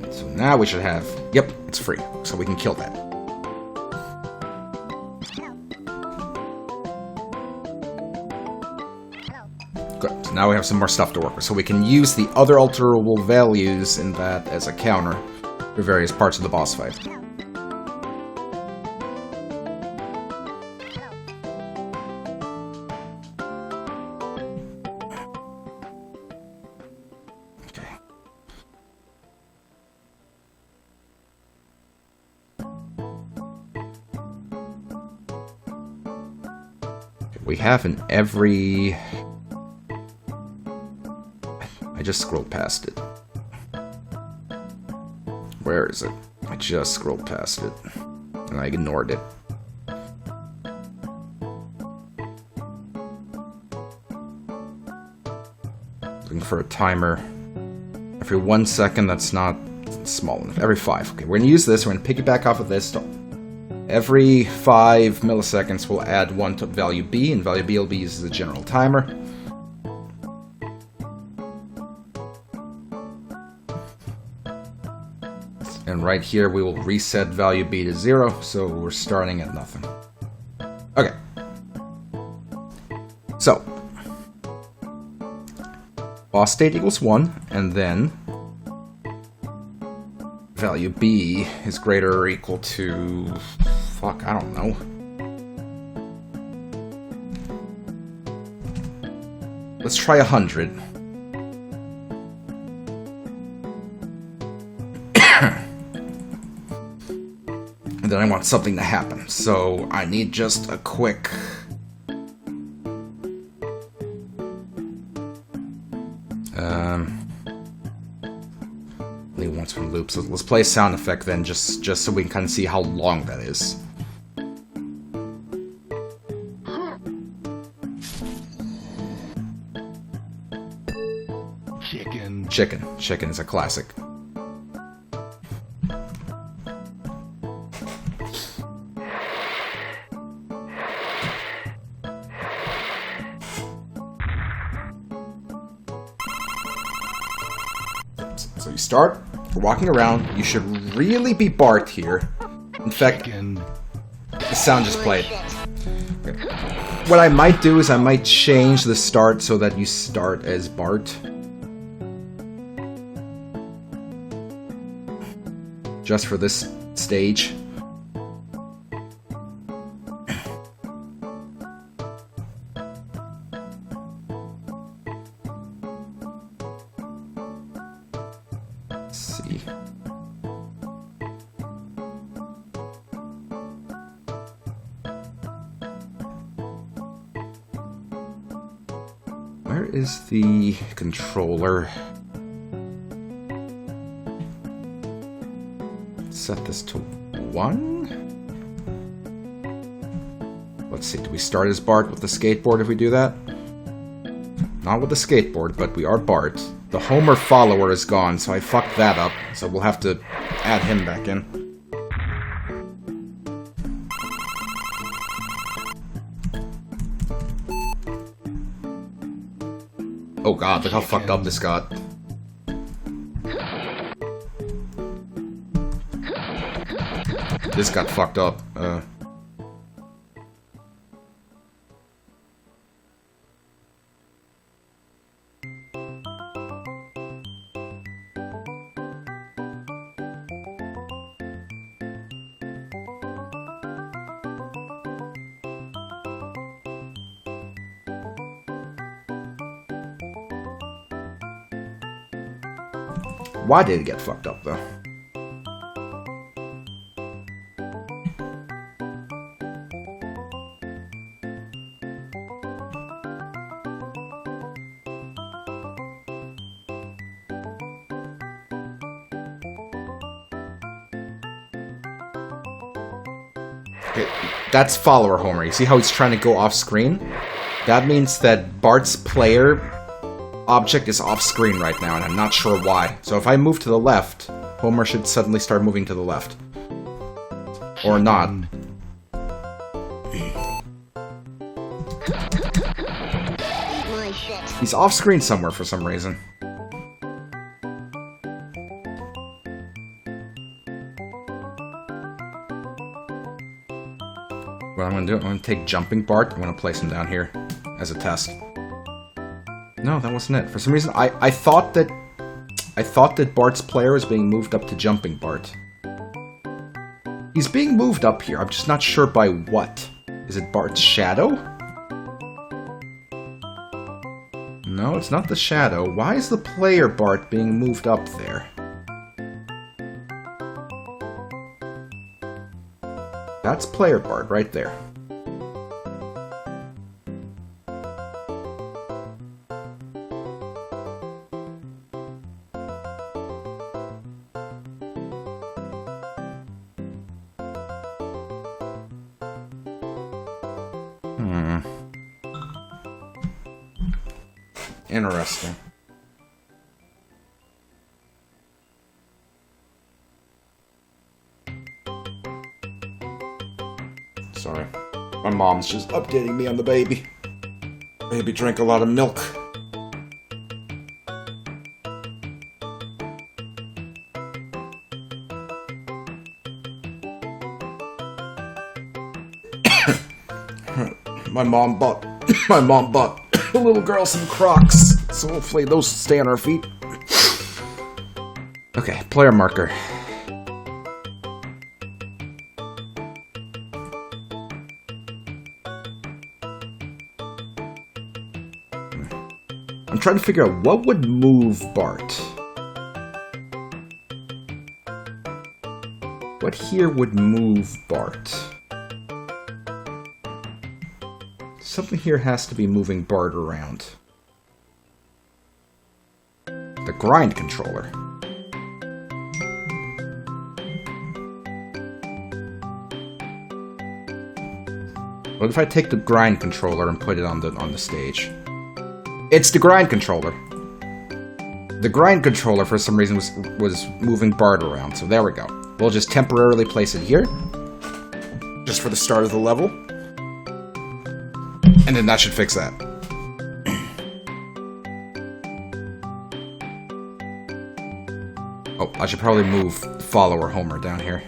So now we should have... Yep, it's free, so we can kill that. Good. So now we have some more stuff to work with. So we can use the other alterable values in that as a counter for various parts of the boss fight. Okay. We have in every... I just scrolled past it. Where is it? I just scrolled past it. And I ignored it. Looking for a timer. Every 1 second, that's not small enough. Every 5. Okay, we're going to use this. We're going to piggyback off of this. Every 5 milliseconds, we'll add 1 to value B, and value B will be used as a general timer. And right here, we will reset value B to 0, so we're starting at nothing. Okay. So, boss state equals 1, and then value B is greater or equal to... Fuck, I don't know. Let's try 100. And then I want something to happen, so I need just a quick... only once one loop. So let's play a sound effect then, just so we can kind of see how long that is. Chicken. Chicken. Chicken is a classic. So you start, you're walking around, you should really be Bart here. In fact, the sound just played. Okay. What I might do is I might change the start so that you start as Bart. Just for this stage. Let's see. Where is the controller? Set this to 1. Let's see, do we start as Bart with the skateboard if we do that? Not with the skateboard, but we are Bart. The Homer follower is gone, so I fucked that up. So we'll have to add him back in. Oh god, look how fucked up this got. This got fucked up. Why did it get fucked up, though? Okay, that's follower Homer. You see how he's trying to go off screen? That means that Bart's player object is off screen right now, and I'm not sure why. So if I move to the left, Homer should suddenly start moving to the left. Or not. He's off screen somewhere for some reason. What I'm gonna do, I'm gonna take Jumping Bart, I'm gonna place him down here as a test. No, that wasn't it. For some reason, I thought that Bart's player was being moved up to Jumping Bart. He's being moved up here. I'm just not sure by what. Is it Bart's shadow? No, it's not the shadow. Why is the player Bart being moved up there? That's player Bart right there. Interesting. Sorry. My mom's just updating me on the baby. Baby drank a lot of milk. My mom bought the little girl some Crocs, so hopefully those stay on her feet. Okay, player marker. I'm trying to figure out what would move Bart. What here would move Bart? Something here has to be moving Bart around. The grind controller. What if I take the grind controller and put it on the stage? It's the grind controller. The grind controller, for some reason, was moving Bart around, so there we go. We'll just temporarily place it here, just for the start of the level. And then that should fix that. Oh, I should probably move follower Homer down here.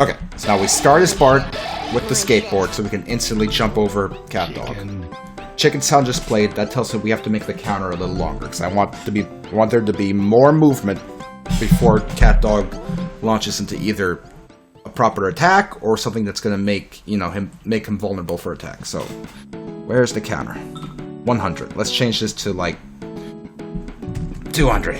Okay, so now we start as Bart with the skateboard so we can instantly jump over Cat Dog. Chicken sound just played. That tells me we have to make the counter a little longer because I want there to be more movement before Cat Dog launches into either a proper attack or something that's going to make him vulnerable for attack. So, where's the counter? 100. Let's change this to like 200.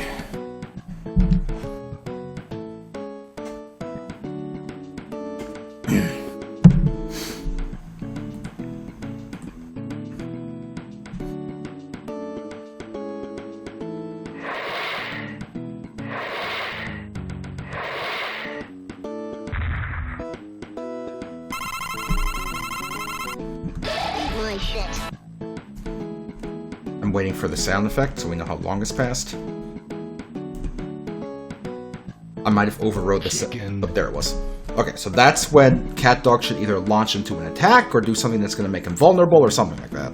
My shit. I'm waiting for the sound effect so we know how long has passed. I might have overrode the sound. Oh, there it was. Okay, so that's when Cat Dog should either launch into an attack or do something that's going to make him vulnerable or something like that.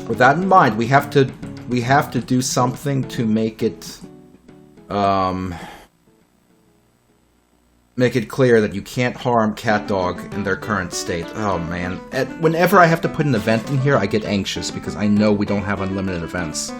With that in mind, we have to do something to make it clear that you can't harm Cat Dog in their current state. Oh man. Whenever I have to put an event in here, I get anxious because I know we don't have unlimited events.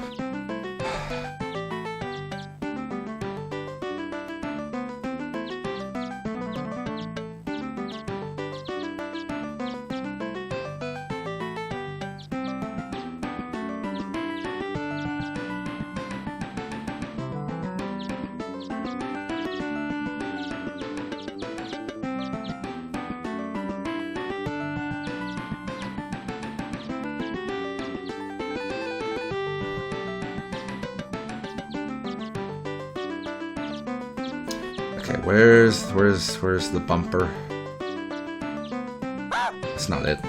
Okay, where's the bumper? That's not it.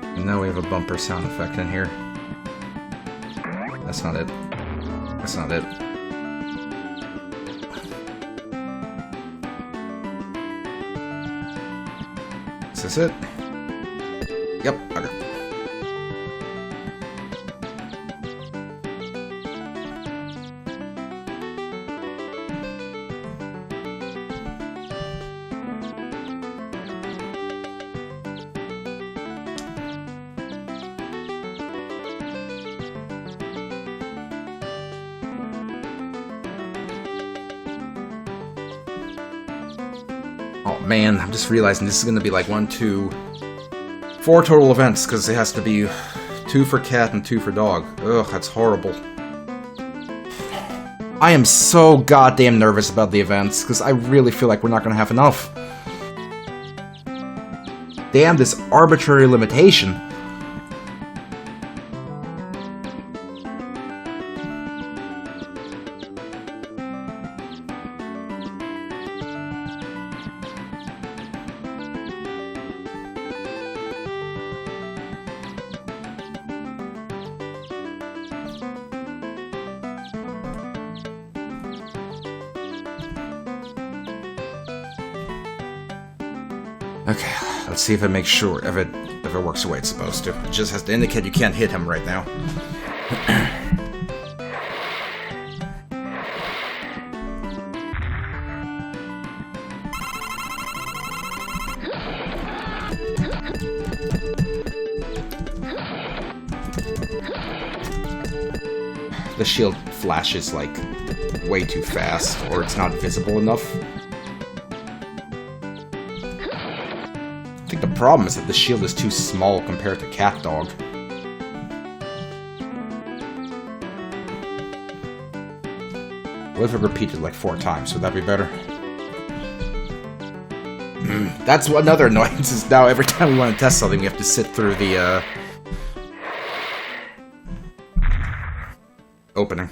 And now we have a bumper sound effect in here. That's not it. That's not it. Is this it? Yep, okay. Oh man, I'm just realizing this is going to be like 4 total events, because it has to be 2 for cat and 2 for dog. Ugh, that's horrible. I am so goddamn nervous about the events, because I really feel like we're not going to have enough. Damn this arbitrary limitation. Okay, let's see if it makes sure if it works the way it's supposed to. It just has to indicate you can't hit him right now. the shield flashes, like, way too fast, or it's not visible enough. I think the problem is that the shield is too small compared to Cat Dog. What if it repeated like 4 times? Would that be better? That's another annoyance, is now every time we want to test something, we have to sit through the, opening.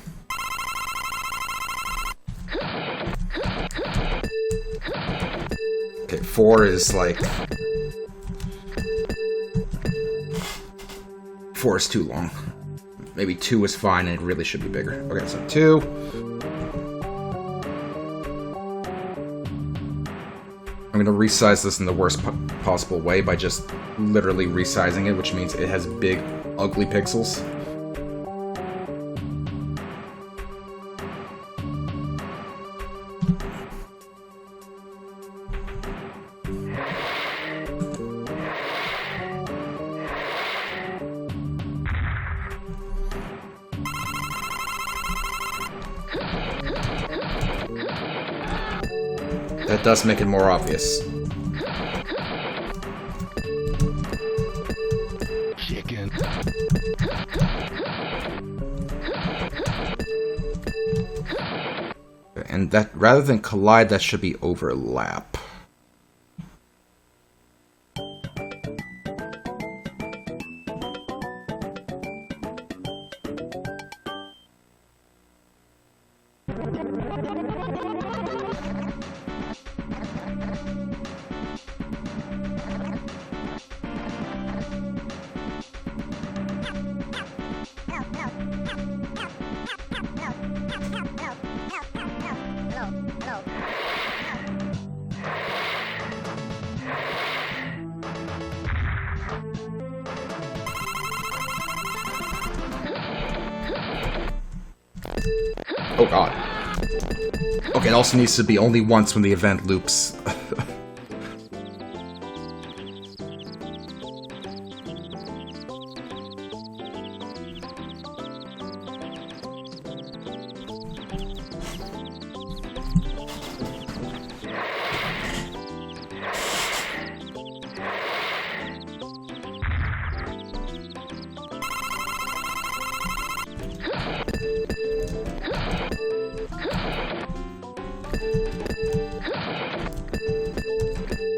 Okay, 4 is like... 4 is too long. Maybe 2 is fine and it really should be bigger. Okay, so 2. I'm going to resize this in the worst possible way by just literally resizing it, which means it has big, ugly pixels. That does make it more obvious. Chicken. And that, rather than collide, that should be overlap. Oh god. Okay, it also needs to be only once when the event loops.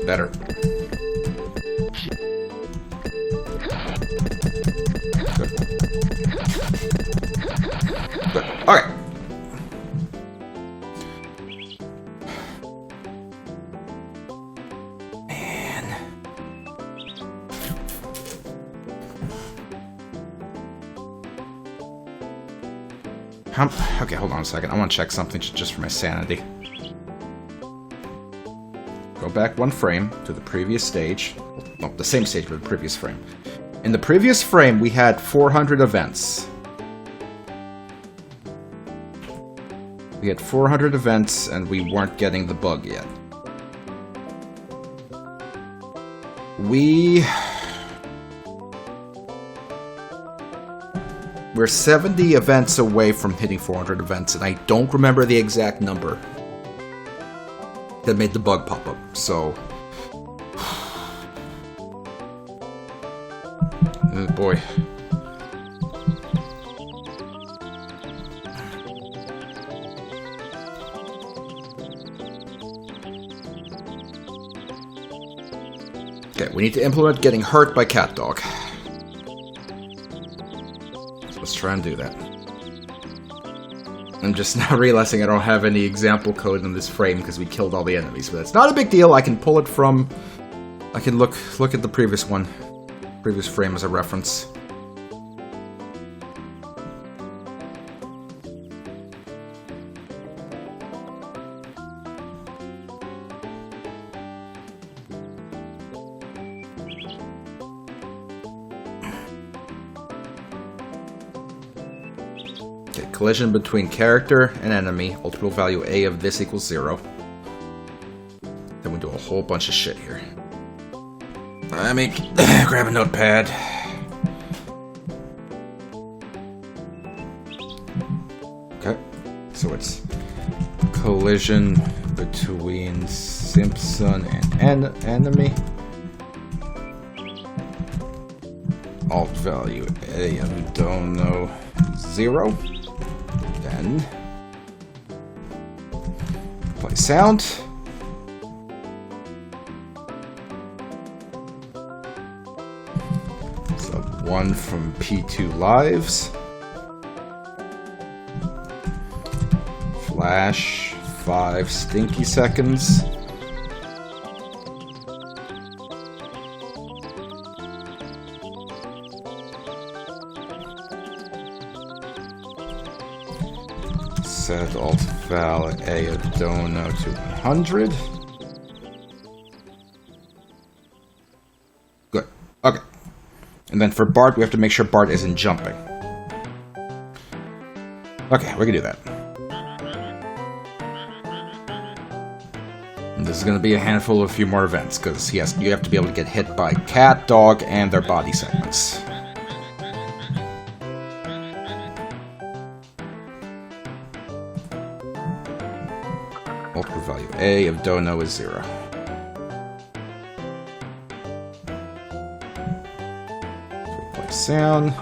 Better. Good. Good. Okay. Man. Okay, hold on a second. I want to check something just for my sanity. Go back 1 frame to the previous stage. No, the same stage, but the previous frame. In the previous frame, we had 400 events. We had 400 events, and we weren't getting the bug yet. We're 70 events away from hitting 400 events, and I don't remember the exact number that made the bug pop up, so... Oh boy. Okay, we need to implement getting hurt by Cat Dog. So let's try and do that. I'm just now realizing I don't have any example code in this frame because we killed all the enemies, but that's not a big deal. I can pull it from... I can look at the previous frame as a reference. Okay, collision between character and enemy. Ultimate value A of this equals 0. Then we do a whole bunch of shit here. Let me grab a notepad. So it's collision between Simpson and enemy. Alt value A of dono 0. Then play sound. So 1 from P2 lives. Flash 5 stinky seconds. Set alt val A of dono to 100. Good. Okay. And then for Bart, we have to make sure Bart isn't jumping. Okay, we can do that. And this is going to be a handful of a few more events, because you have to be able to get hit by cat, dog, and their body segments. Multiple value A of dono is 0. So play sound.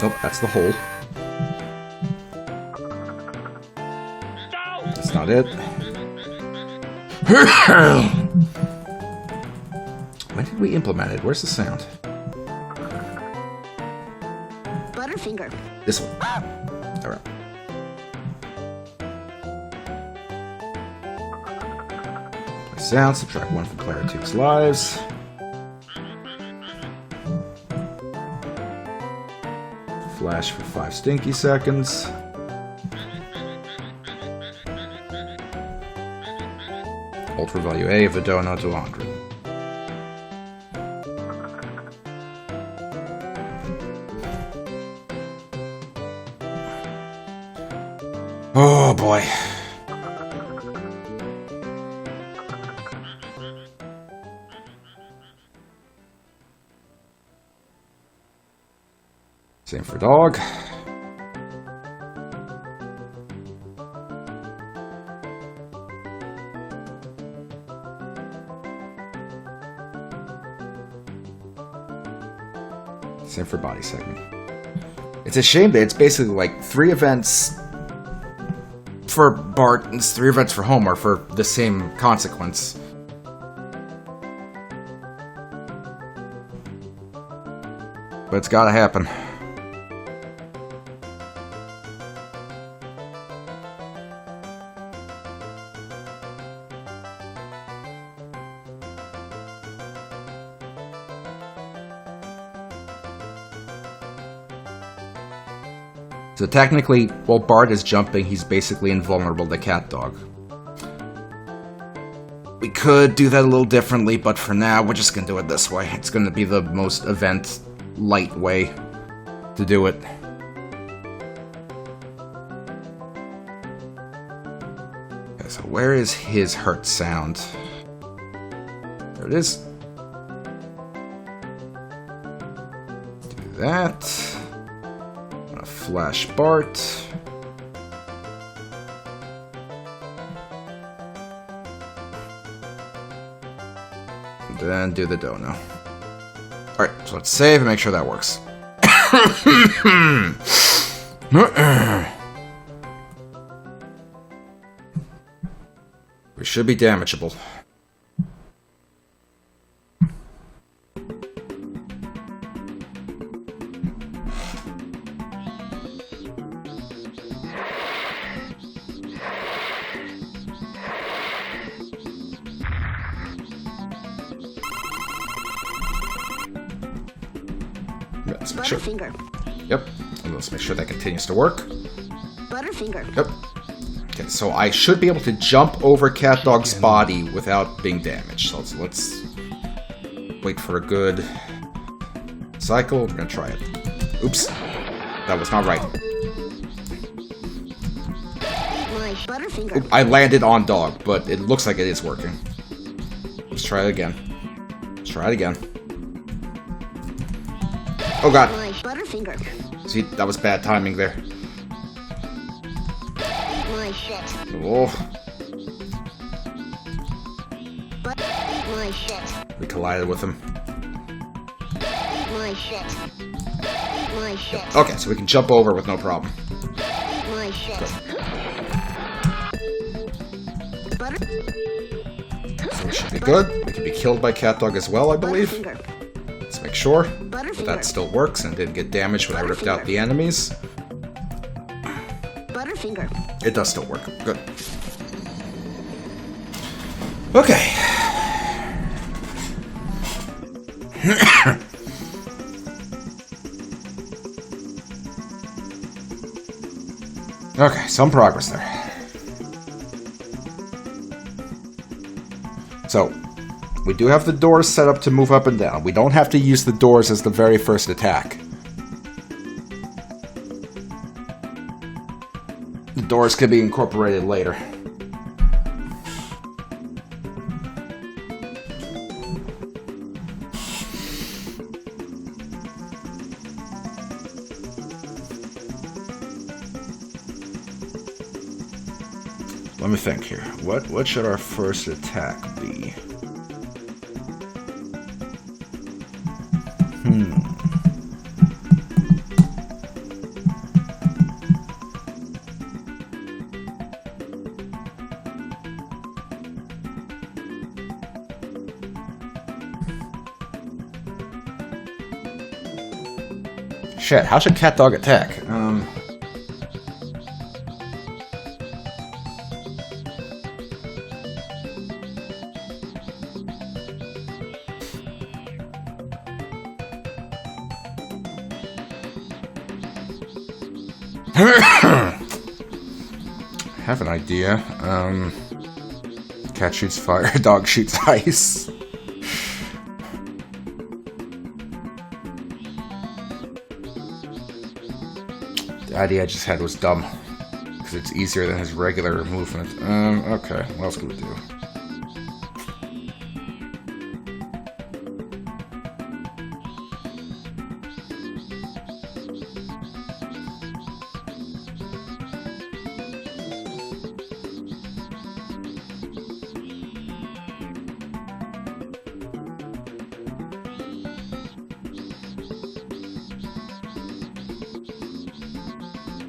Nope, that's the hole. That's not it. When did we implement it? Where's the sound? Butterfinger. This one. Alright. Play sound, subtract 1 from player 2's lives. Flash for 5 stinky seconds. Ultra value A of the dono to 100. Oh boy. Same for dog. Same for body segment. It's a shame that it's basically like 3 events for Bart and 3 events for Homer for the same consequence. But it's gotta happen. So technically, while Bart is jumping, he's basically invulnerable to Cat Dog. We could do that a little differently, but for now, we're just gonna do it this way. It's gonna be the most event-light way to do it. Okay, so where is his hurt sound? There it is. Do that. Flash Bart. And then do the dono. Alright, so let's save and make sure that works. We should be damageable. Let's make sure. Butterfinger. Yep. And let's make sure that continues to work. Butterfinger. Yep. Okay, so I should be able to jump over Cat Dog's body without being damaged. So let's wait for a good cycle. We're gonna try it. Oops. That was not right. Butterfinger. Oop, I landed on Dog, but it looks like it is working. Let's try it again. Let's try it again. Oh god. My Butterfinger. See, that was bad timing there. My shit. Oh, My shit. we collided with him. My shit. My shit. Okay, so we can jump over with no problem. My shit. Butter. So we should be good. We can be killed by cat dog as well, I believe. Butterfinger. Let's make sure Butterfinger. that still works and didn't get damaged when I ripped out the enemies. Butterfinger. It does still work. Good. Okay. Okay, some progress there. So, we do have the doors set up to move up and down. We don't have to use the doors as the very first attack. The doors can be incorporated later. Let me think here. What should our first attack be? Shit, how should cat dog attack? Have an idea. Cat shoots fire, dog shoots ice. The idea I just had was dumb. Because it's easier than his regular movement. Okay, what else can we do?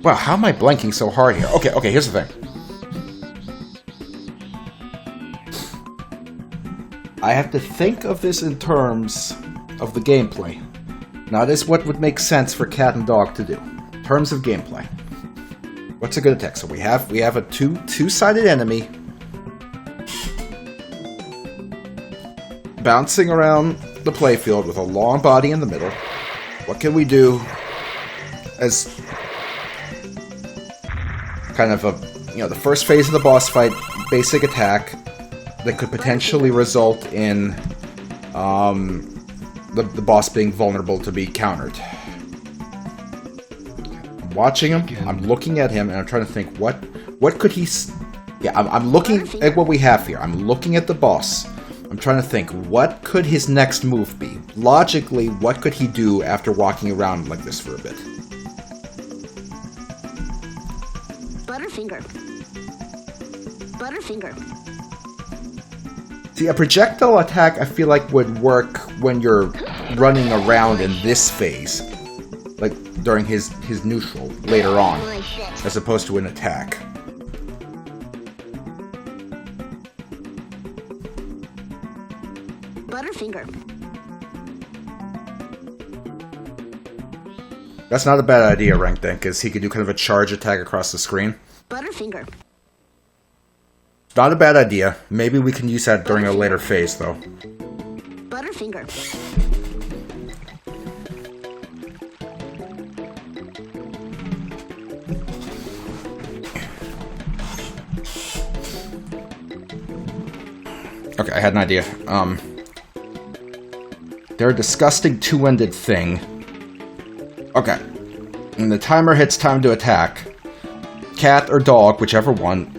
Wow, how am I blanking so hard here? Okay, here's the thing. I have to think of this in terms of the gameplay. Not as what would make sense for cat and dog to do. In terms of gameplay. What's a good attack? So we have a two-sided enemy bouncing around the playfield with a long body in the middle. What can we do as kind of a, the first phase of the boss fight, basic attack that could potentially result in the boss being vulnerable to be countered. I'm watching him, I'm looking at him, and I'm trying to think what could he... Yeah, I'm looking at what we have here. I'm looking at the boss. I'm trying to think, what could his next move be? Logically, what could he do after walking around like this for a bit? Butterfinger. Butterfinger. See, a projectile attack I feel like would work when you're running around in this phase. Like, during his neutral, later on. My shit. As opposed to an attack. Butterfinger. That's not a bad idea, Rank, then, because he could do kind of a charge attack across the screen. Butterfinger. Not a bad idea. Maybe we can use that during a later phase, though. Butterfinger. Okay, I had an idea. They're a disgusting two-ended thing. Okay. When the timer hits time to attack, cat or dog, whichever one,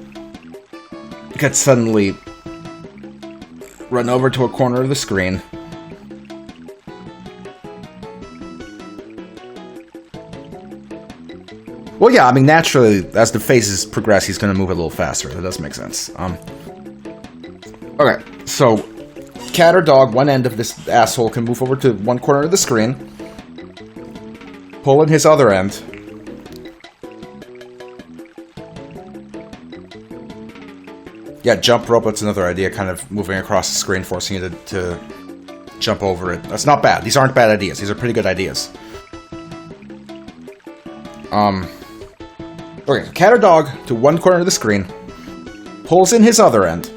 could suddenly run over to a corner of the screen Well, yeah, I mean, naturally, as the phases progress, he's going to move a little faster. That does make sense. Okay, so cat or dog, one end of this asshole can move over to one corner of the screen, pull in his other end, yeah, jump rope, that's another idea, kind of moving across the screen, forcing you to jump over it. That's not bad. These aren't bad ideas. These are pretty good ideas. Okay, cat or dog to one corner of the screen, pulls in his other end.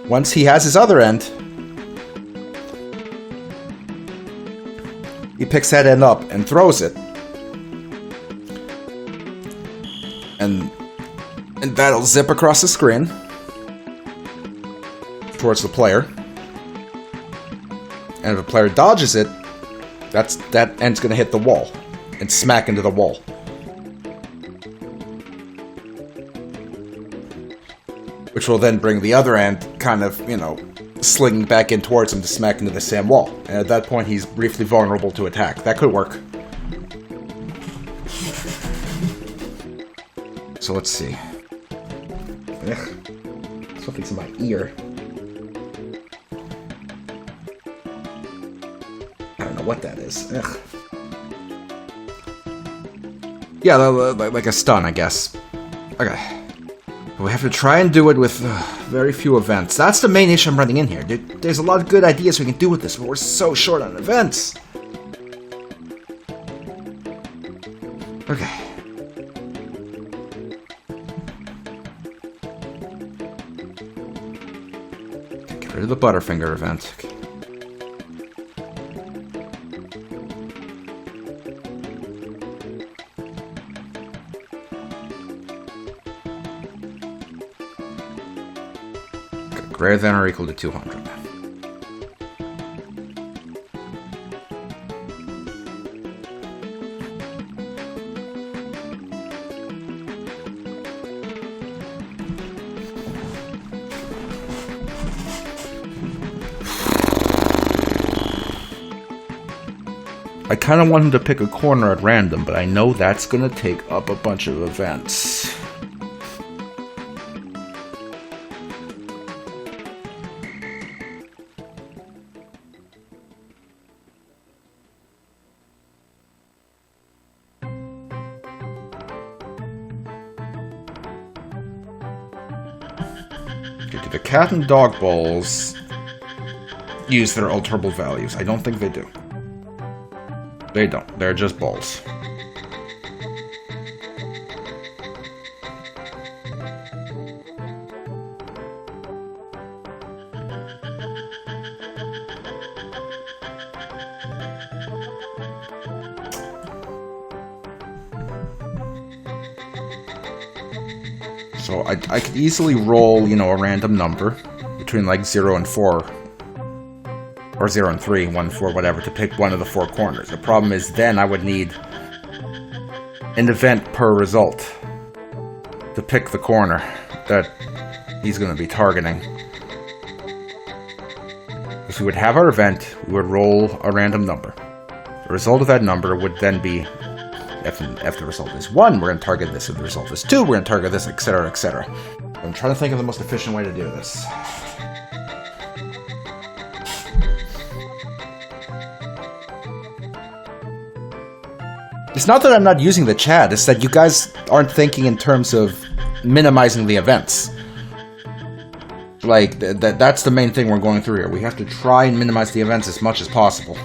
Once he has his other end, he picks that end up and throws it. And that'll zip across the screen towards the player. And if the player dodges it, that end's gonna hit the wall and smack into the wall. Which will then bring the other end kind of, you know, slinging back in towards him to smack into the same wall. And at that point, he's briefly vulnerable to attack. That could work. So let's see. Ugh. Something's in my ear. I don't know what that is. Ugh. Yeah, like a stun, I guess. Okay. We have to try and do it with very few events. That's the main issue I'm running in here. There's a lot of good ideas we can do with this, but we're so short on events. Okay. Get rid of the Butterfinger event. Okay. Greater than or equal to 200. I kind of want him to pick a corner at random, but I know that's going to take up a bunch of events. The cat and dog balls use their alterable values. I don't think they do. They don't. They're just balls. So I could easily roll, you know, a random number between like 0 and 4, or 0 and 3, 1, 4, whatever, to pick one of the 4 corners. The problem is then I would need an event per result to pick the corner that he's going to be targeting. If we would have our event, we would roll a random number. The result of that number would then be, if the result is 1, we're going to target this. If the result is 2, we're going to target this, etc., etc. I'm trying to think of the most efficient way to do this. It's not that I'm not using the chat, it's that you guys aren't thinking in terms of minimizing the events. Like, that's the main thing we're going through here. We have to try and minimize the events as much as possible.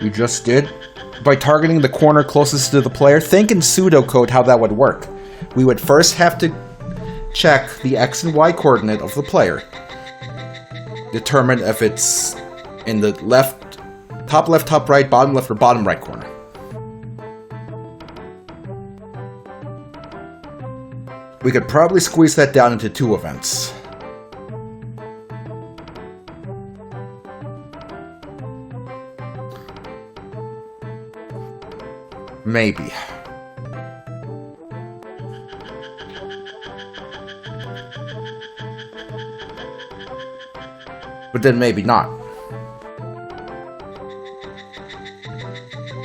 You just did? By targeting the corner closest to the player? Think in pseudocode how that would work. We would first have to check the X and Y coordinate of the player. Determine if it's in the left, top left, top right, bottom left, or bottom right corner. We could probably squeeze that down into 2 events. Maybe. But then maybe not.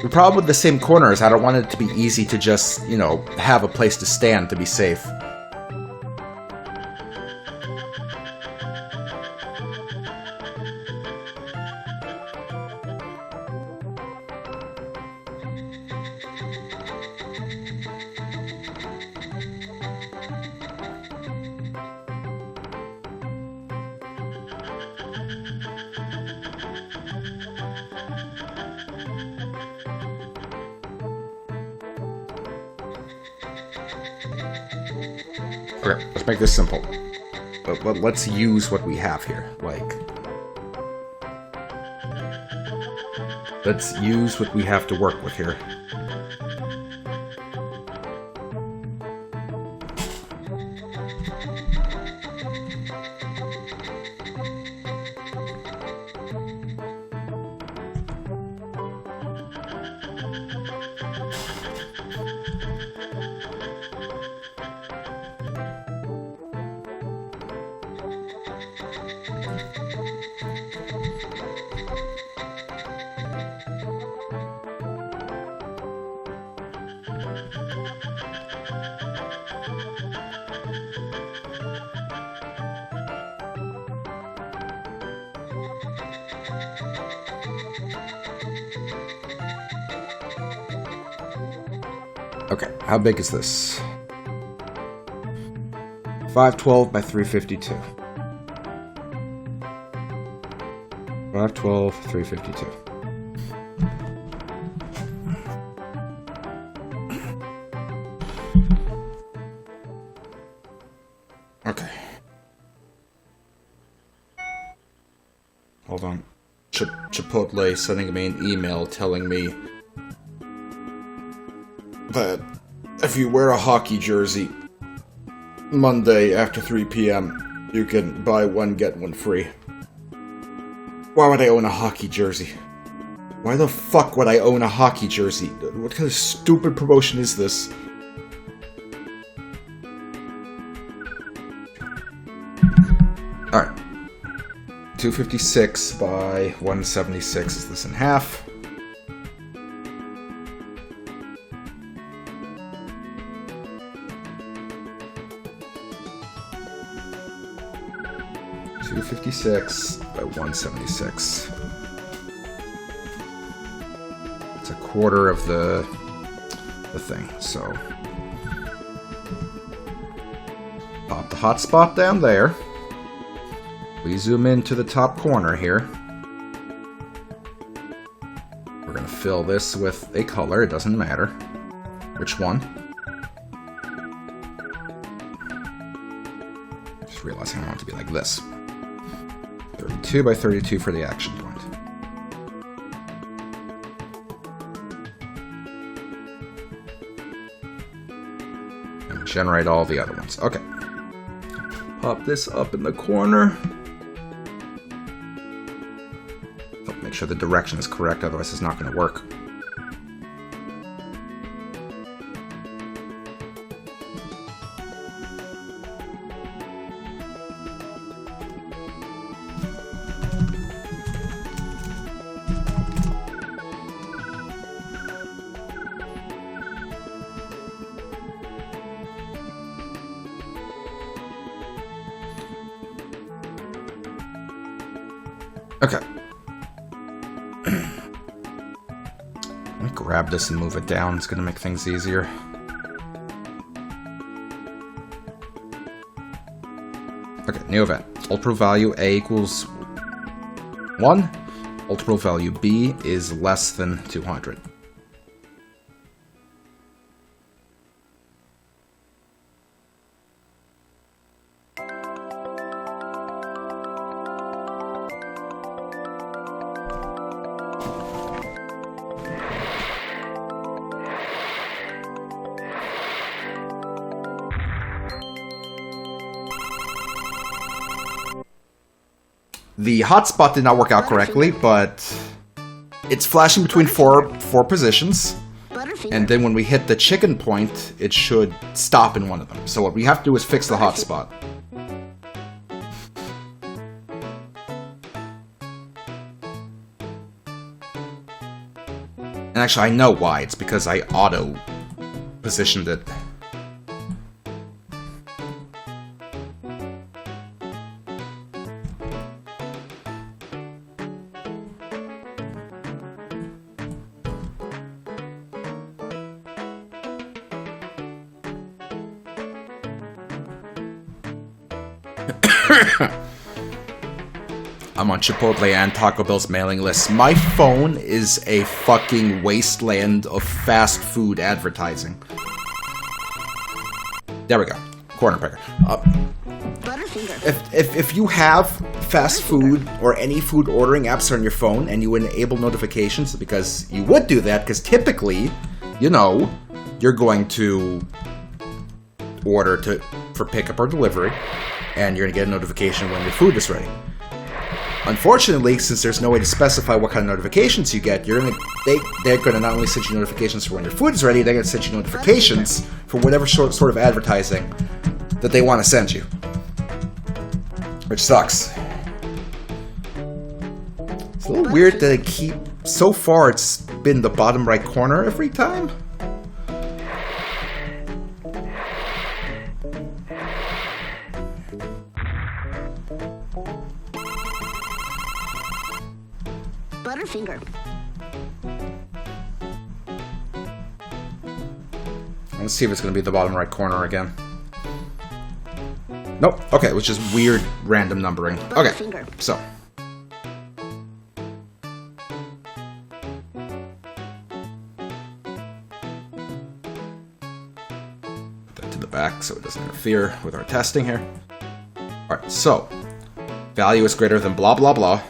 The problem with the same corner is I don't want it to be easy to just, you know, have a place to stand to be safe. Okay, let's make this simple. But let's use what we have here. Like, let's use what we have to work with here. Okay, how big is this? 512 by 352. 512, 352. Okay. Hold on. Chipotle sending me an email telling me that if you wear a hockey jersey Monday after 3 p.m., you can buy one, get one free. Why would I own a hockey jersey? Why the fuck would I own a hockey jersey? What kind of stupid promotion is this? Alright. 256 by 176 is this in half. .256 by 176. It's a quarter of the thing, so pop the hotspot down there. We zoom into the top corner here. We're going to fill this with a color, it doesn't matter which one. Just realizing I want it to be like this. 32 by 32 for the action point. And generate all the other ones. Okay. Pop this up in the corner. Make sure the direction is correct, otherwise it's not going to work. Okay. Let me grab this and move it down. It's going to make things easier. Okay, new event. Ultra value A equals 1. Ultra value B is less than 200. The hotspot did not work out correctly, but it's flashing between four positions. And then when we hit the chicken point, it should stop in one of them. So what we have to do is fix the hotspot. And actually, I know why. It's because I auto-positioned it. I'm on Chipotle and Taco Bell's mailing list. My phone is a fucking wasteland of fast food advertising. There we go. Corner picker. Butterfinger. If you have fast food or any food ordering apps on your phone and you enable notifications, because you would do that, because typically, you know, you're going to order for pickup or delivery, and you're going to get a notification when your food is ready. Unfortunately, since there's no way to specify what kind of notifications you get, they're going to not only send you notifications for when your food is ready, they're going to send you notifications for whatever sort of advertising that they want to send you. Which sucks. It's a little weird that so far it's been the bottom right corner every time. Butterfinger. Let's see if it's going to be the bottom right corner again. Nope. Okay, it was just weird random numbering. Okay, so. Put that to the back so it doesn't interfere with our testing here. Alright, so. Value is greater than blah blah blah.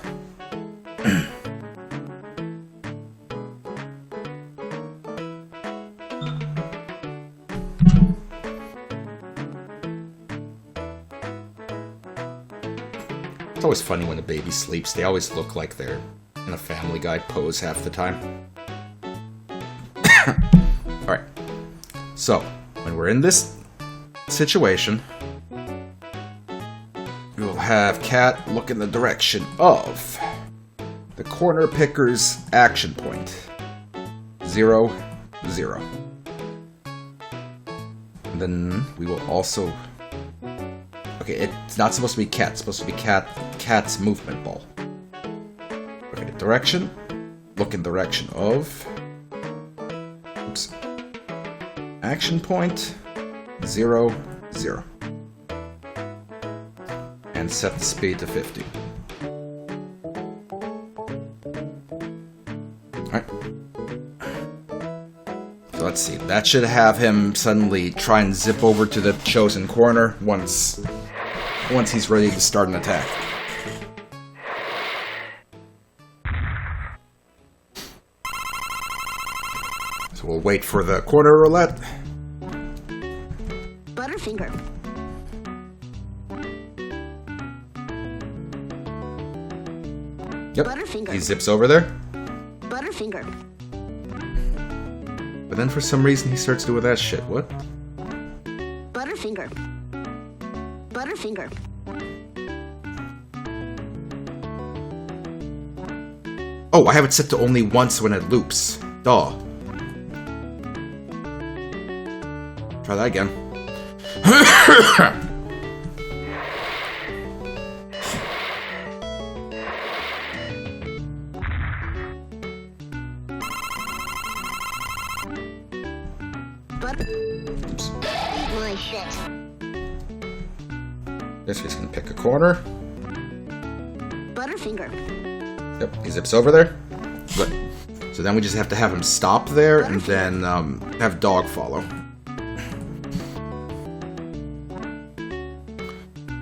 It's always funny when a baby sleeps. They always look like they're in a Family Guy pose half the time. Alright. So, when we're in this situation, we will have Cat look in the direction of the corner picker's action point. 0, 0. And then we will also... Okay, it's not supposed to be Cat. It's supposed to be Cat's movement ball. Look at direction. Look in direction of... Oops. Action point. 0, 0. And set the speed to 50. Alright. So let's see. That should have him suddenly try and zip over to the chosen corner once he's ready to start an attack. So we'll wait for the corner roulette. Butterfinger. Yep, Butterfinger. he zips over there. Butterfinger. But then for some reason he starts doing that shit. What? Butterfinger. Butterfinger. Oh, I have it set to only once when it loops. Duh. Try that again. Oops. Eat my shit. Guess he's gonna pick a corner. Butterfinger. Yep, he zips over there. Good. So then we just have to have him stop there and then have Dog follow.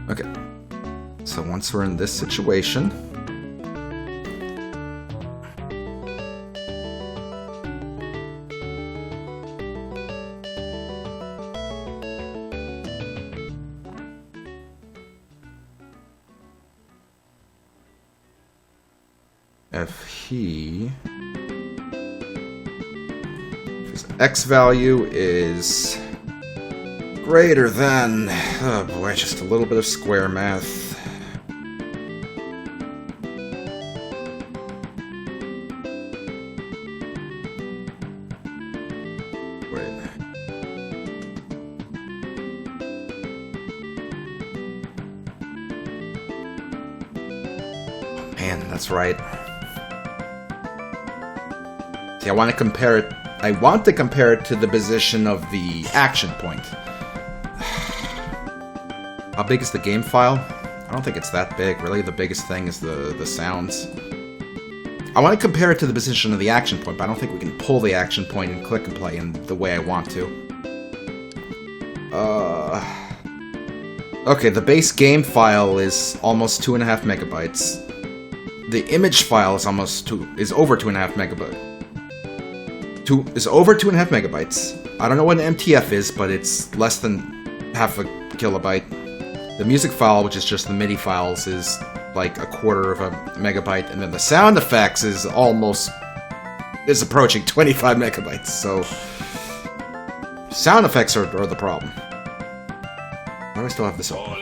Okay. So once we're in this situation... if his X value is greater than, oh boy, just a little bit of square math. Man, that's right. See, I want to compare it. I want to compare it to the position of the action point. How big is the game file? I don't think it's that big. Really, the biggest thing is the sounds. I want to compare it to the position of the action point, but I don't think we can pull the action point and click and play in the way I want to. Okay, the base game file is almost 2.5 megabytes. The image file is over 2.5 megabytes. Is over 2.5 megabytes. I don't know what an MTF is, but it's less than half a kilobyte. The music file, which is just the MIDI files, is like 1/4 of a megabyte, and then the sound effects is approaching 25 megabytes. So sound effects are the problem. Why do I still have this open?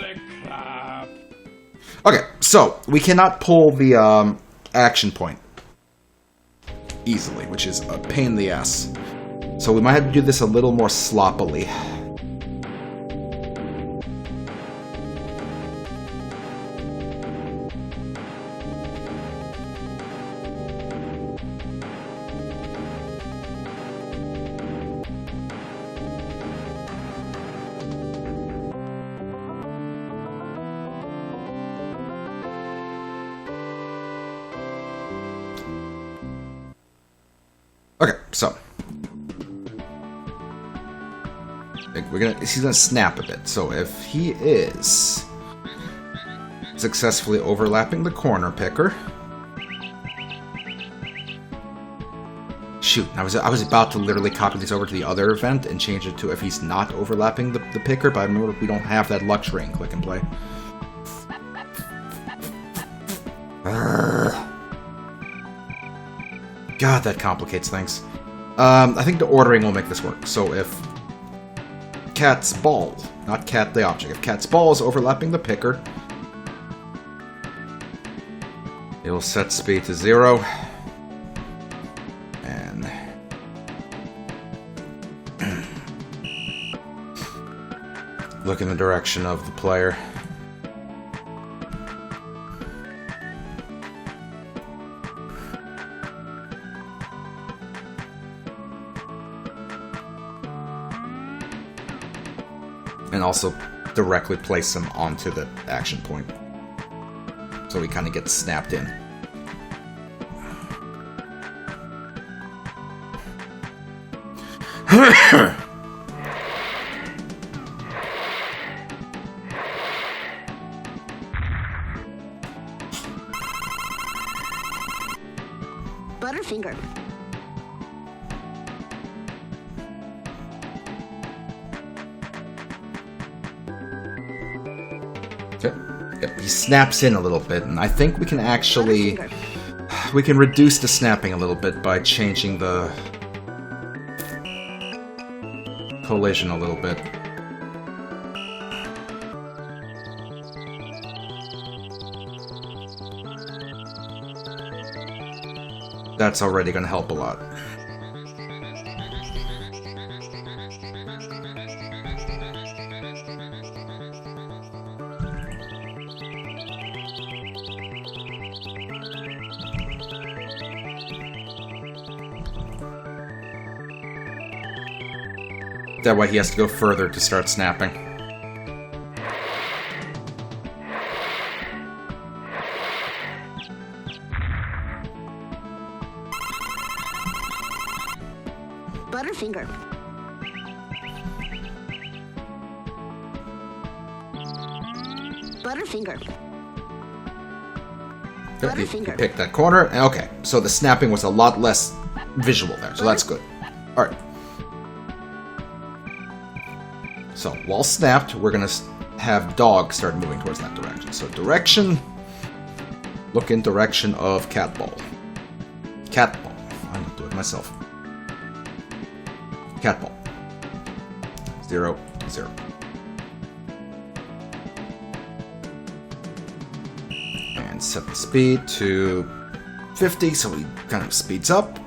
Okay, so we cannot pull the action point easily, which is a pain in the ass. So we might have to do this a little more sloppily. Okay, so he's gonna snap a bit. So if he is successfully overlapping the corner picker, shoot, I was about to literally copy this over to the other event and change it to if he's not overlapping the picker, but I remember we don't have that luxury in Click and Play. God, that complicates things. I think the ordering will make this work. So if cat's ball, not cat the object, if cat's ball is overlapping the picker, it will set speed to 0. And look in the direction of the player. And also directly place him onto the action point. So he kind of gets snapped in. Butterfinger. Yep, he snaps in a little bit, and I think we can actually... We can reduce the snapping a little bit by changing the collision a little bit. That's already going to help a lot. That way he has to go further to start snapping. Butterfinger. Butterfinger. You pick that corner. Okay, so the snapping was a lot less visual there, so that's good. Alright. So, while snapped, we're going to have dog start moving towards that direction. So, direction... Look in direction of cat ball. Cat ball. I'm going to do it myself. Cat ball. 0, 0. And set the speed to 50, so he kind of speeds up.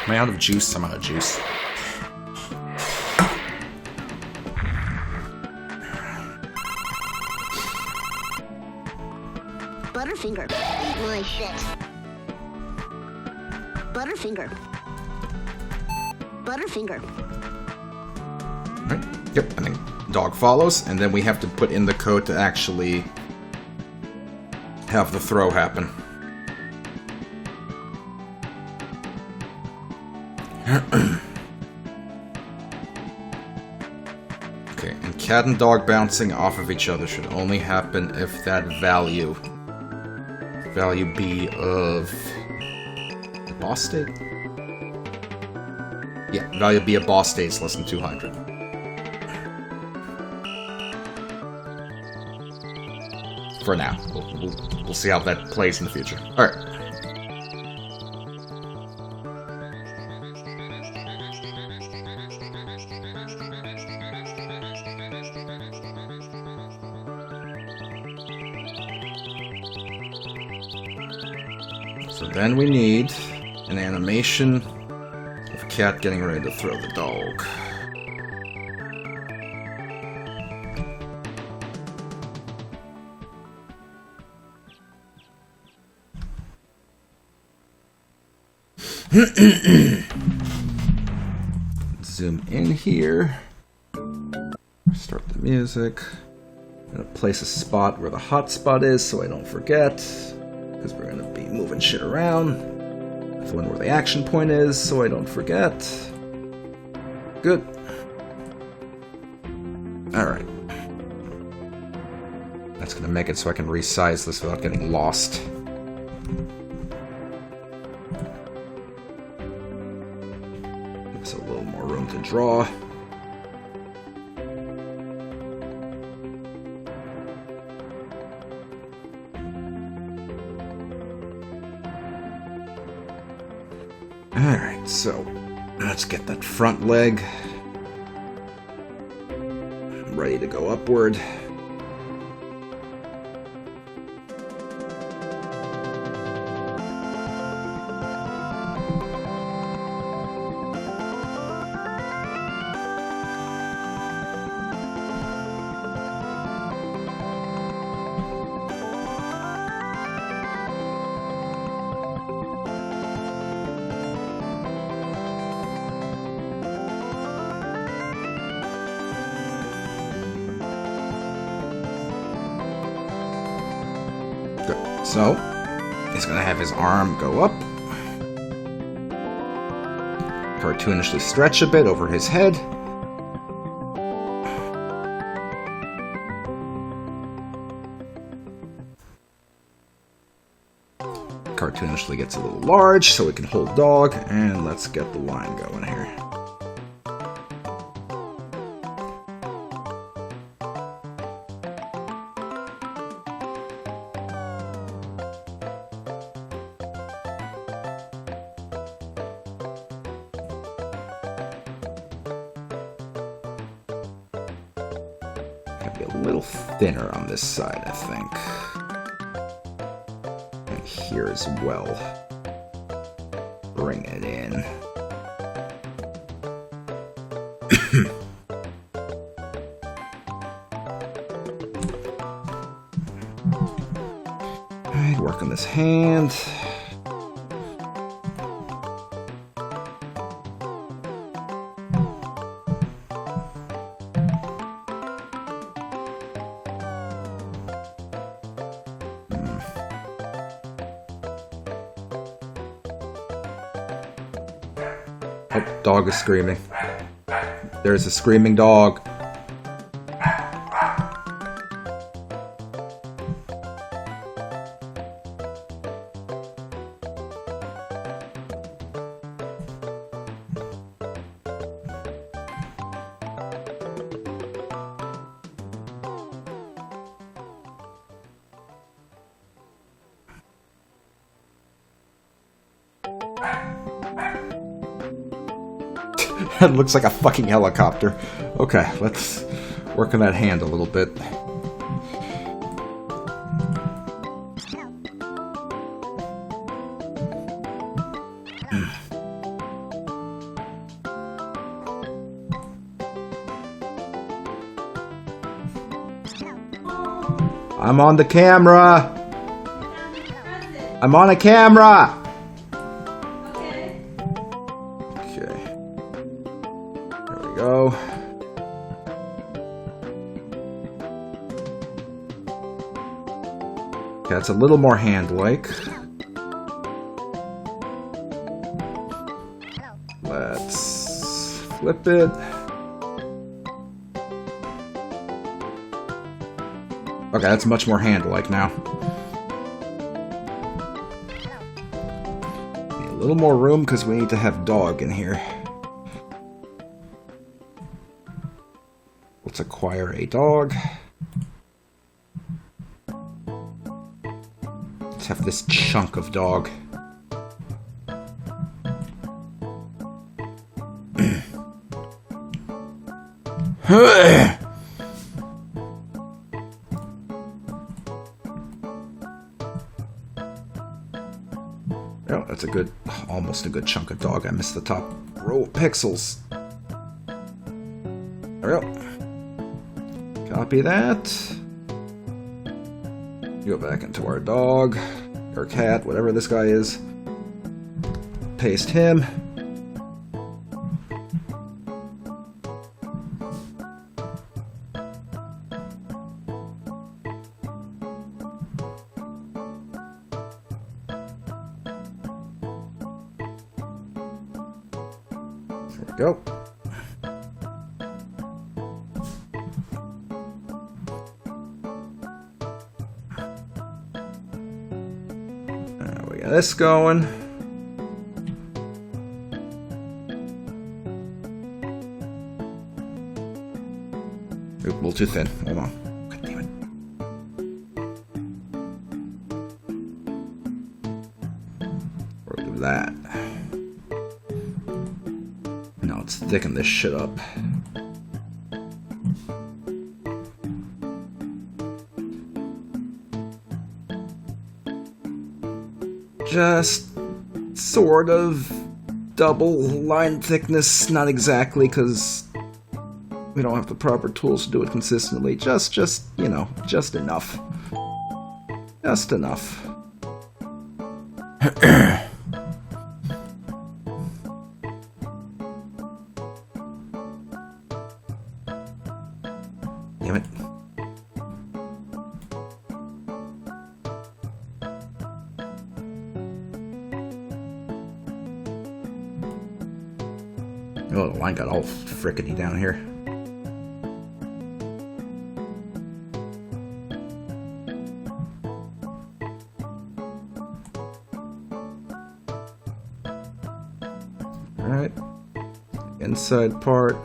Am I out of juice? I'm out of juice. Butterfinger. Eat my shit. Butterfinger. Butterfinger. Right. Yep, and then dog follows, and then we have to put in the code to actually have the throw happen. Okay, and cat and dog bouncing off of each other should only happen if that value be of the boss state? Yeah, value be a boss state is less than 200. For now. We'll see how that plays in the future. Alright. So then we need an animation of cat getting ready to throw the dog. Zoom in here. Start the music. I'm gonna place a spot where the hotspot is so I don't forget. Because we're gonna be moving shit around. Fill in where the action point is so I don't forget. Good. Alright. That's gonna make it so I can resize this without getting lost. Give us a little more room to draw. Alright, so let's get that front leg ready to go upward. So, he's gonna have his arm go up, cartoonishly stretch a bit over his head, cartoonishly gets a little large so it can hold dog, and let's get the line going here. Be a little thinner on this side, I think. And here as well. Bring it in. Alright, work on this hand. Oh, dog is screaming. There's a screaming dog. That looks like a fucking helicopter. Okay, let's work on that hand a little bit. I'm on the camera! I'm on a camera! Okay. Okay. There we go. Okay, that's a little more hand-like. Let's flip it. Okay, that's much more hand-like now. Need a little more room because we need to have dog in here. Let's acquire a dog. Let's have this chunk of dog. Oh, that's a good, almost a good chunk of dog. I missed the top row of pixels. There we go. Copy that. Go back into our dog, or cat, whatever this guy is. Paste him. There we go. We got this going. Oop, a little too thin. Hold on. God damn it. Or do that. No, let's thicken this shit up. Just sort of double line thickness, not exactly, because we don't have the proper tools to do it consistently. Just, you know, just enough. Just enough. Damn it. Oh, the line got all frickety down here. Alright. Inside part.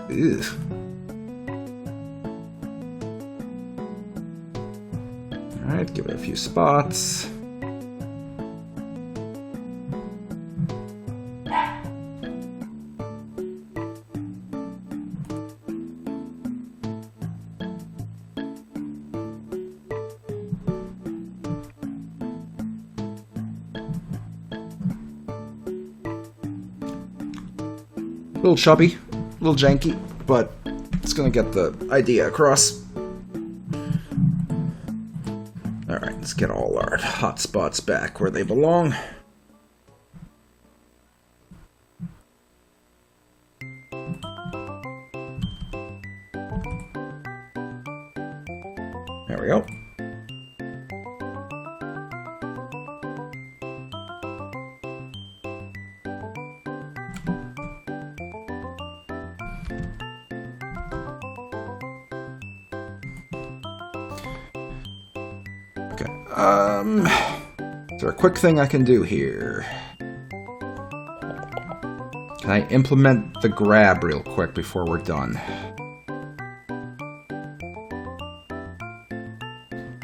Ugh. Alright, give it a few spots. A little chubby. A little janky, but it's gonna get the idea across. Alright, let's get all our hot spots back where they belong. There we go. Is there a quick thing I can do here? Can I implement the grab real quick before we're done?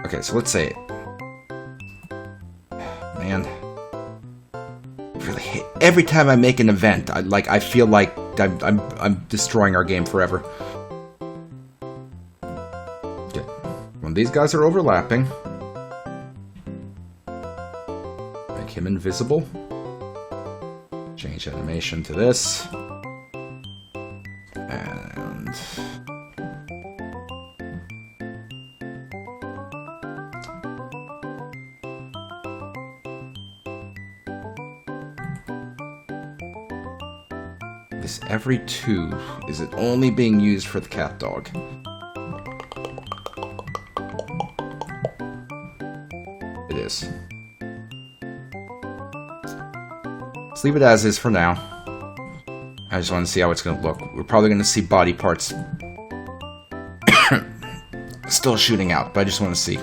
Okay, so let's say it. Man. Really hate every time I make an event, I feel like I'm destroying our game forever. Okay. When these guys are overlapping, him invisible. Change animation to this. And... this every 2. Is it only being used for the cat dog? It is. Let's leave it as is for now. I just want to see how it's going to look. We're probably going to see body parts still shooting out, but I just want to see.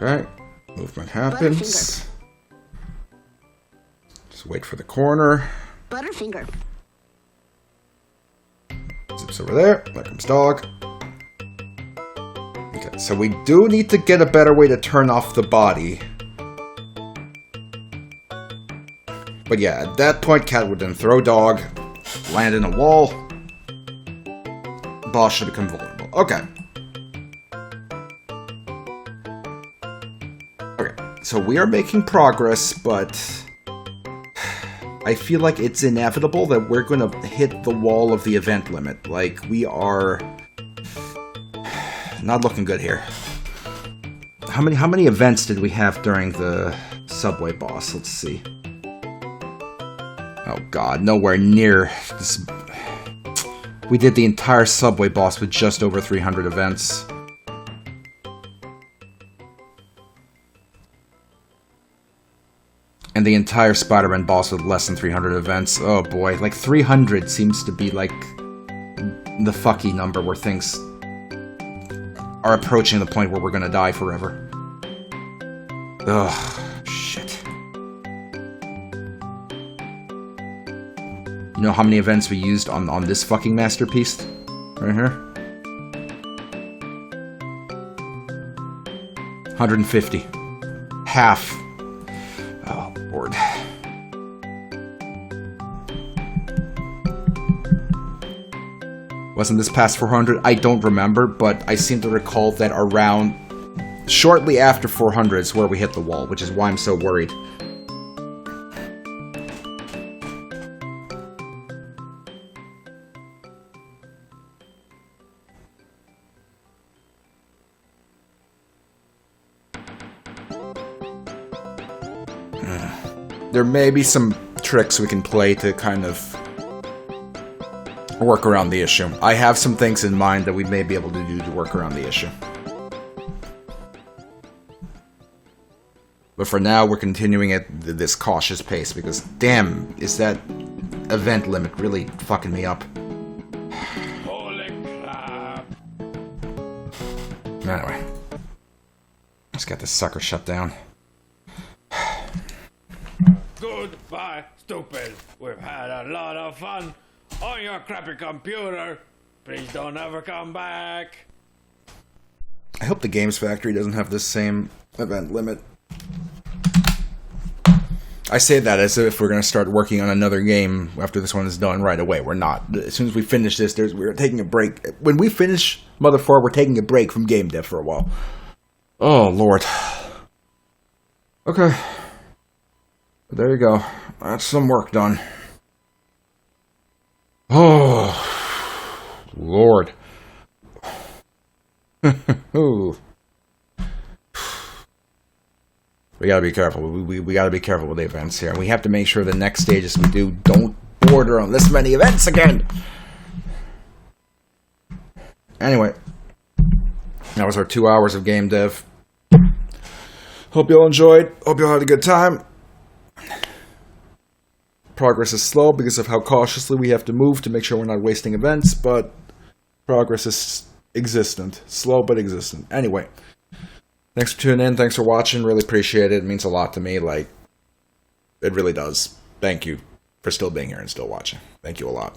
Okay, movement happens. Just wait for the corner. Butterfinger. Zips over there. There comes dog. Okay, so we do need to get a better way to turn off the body. But yeah, at that point, cat would then throw dog, land in a wall. Boss should become vulnerable. Okay. So we are making progress, but I feel like it's inevitable that we're going to hit the wall of the event limit. Like, we are not looking good here. How many events did we have during the subway boss? Let's see. Oh god, nowhere near this. We did the entire subway boss with just over 300 events. And the entire Spider-Man boss with less than 300 events. Oh boy, like 300 seems to be like the fucky number where things are approaching the point where we're gonna die forever. Ugh, shit. You know how many events we used on this fucking masterpiece? Right here? 150. Half. Oh, Lord. Wasn't this past 400? I don't remember, but I seem to recall that around shortly after 400 is where we hit the wall, which is why I'm so worried. There may be some tricks we can play to kind of work around the issue. I have some things in mind that we may be able to do to work around the issue. But for now, we're continuing at this cautious pace because, damn, is that event limit really fucking me up. Holy crap. Anyway. Let's get this sucker shut down. Goodbye, stupid. We've had a lot of fun on your crappy computer. Please don't ever come back. I hope the Games Factory doesn't have the same event limit. I say that as if we're going to start working on another game after this one is done right away. We're not. As soon as we finish this, we're taking a break. When we finish Mother 4, we're taking a break from game dev for a while. Oh, Lord. Okay. There you go. That's some work done. Oh, Lord. Ooh. We gotta be careful. We gotta be careful with the events here. We have to make sure the next stages we do don't border on this many events again. Anyway, that was our 2 hours of game dev. Hope you all enjoyed. Hope you all had a good time. Progress is slow because of how cautiously we have to move to make sure we're not wasting events, but progress is existent. Slow, but existent. Anyway, thanks for tuning in. Thanks for watching. Really appreciate it. It means a lot to me. Like, it really does. Thank you for still being here and still watching. Thank you a lot.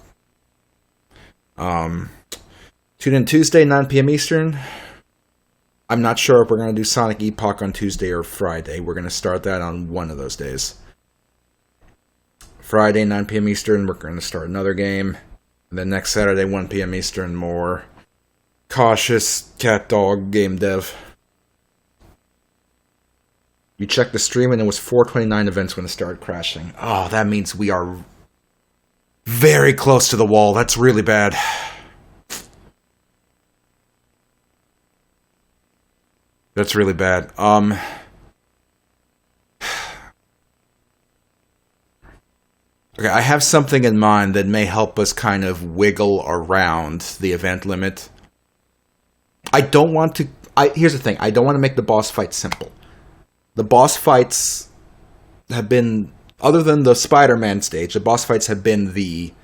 Tune in Tuesday, 9 p.m. Eastern. I'm not sure if we're going to do Sonic Epoch on Tuesday or Friday. We're going to start that on one of those days. Friday, 9 p.m. Eastern, we're going to start another game. And then next Saturday, 1 p.m. Eastern, more cautious cat dog game dev. You checked the stream and it was 4:29 events when it started crashing. Oh, that means we are very close to the wall. That's really bad. That's really bad. Okay, I have something in mind that may help us kind of wiggle around the event limit. I don't want to... Here's the thing. I don't want to make the boss fight simple. The boss fights have been... Other than the Spider-Man stage, the boss fights have been the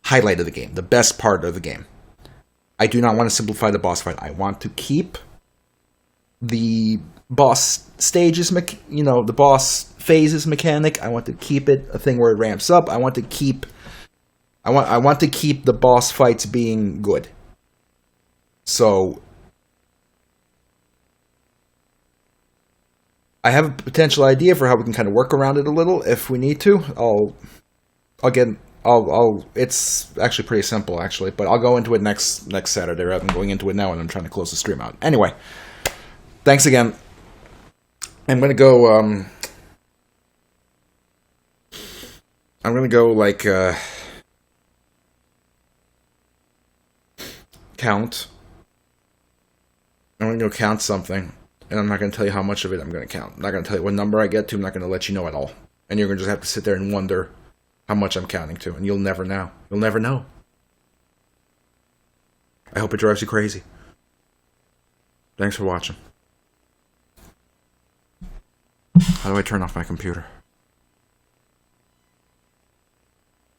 highlight of the game. The best part of the game. I do not want to simplify the boss fight. I want to keep the boss stages, the boss phases mechanic. I want to keep it a thing where it ramps up. I want to keep the boss fights being good. So I have a potential idea for how we can kind of work around it a little if we need to. It's actually pretty simple, actually, but I'll go into it next Saturday rather than going into it now when I'm trying to close the stream out. Anyway, thanks again. I'm gonna go. Count. I'm gonna go count something, and I'm not gonna tell you how much of it I'm gonna count. I'm not gonna tell you what number I get to. I'm not gonna let you know at all, and you're gonna just have to sit there and wonder how much I'm counting to, and you'll never know. You'll never know. I hope it drives you crazy. Thanks for watching. How do I turn off my computer?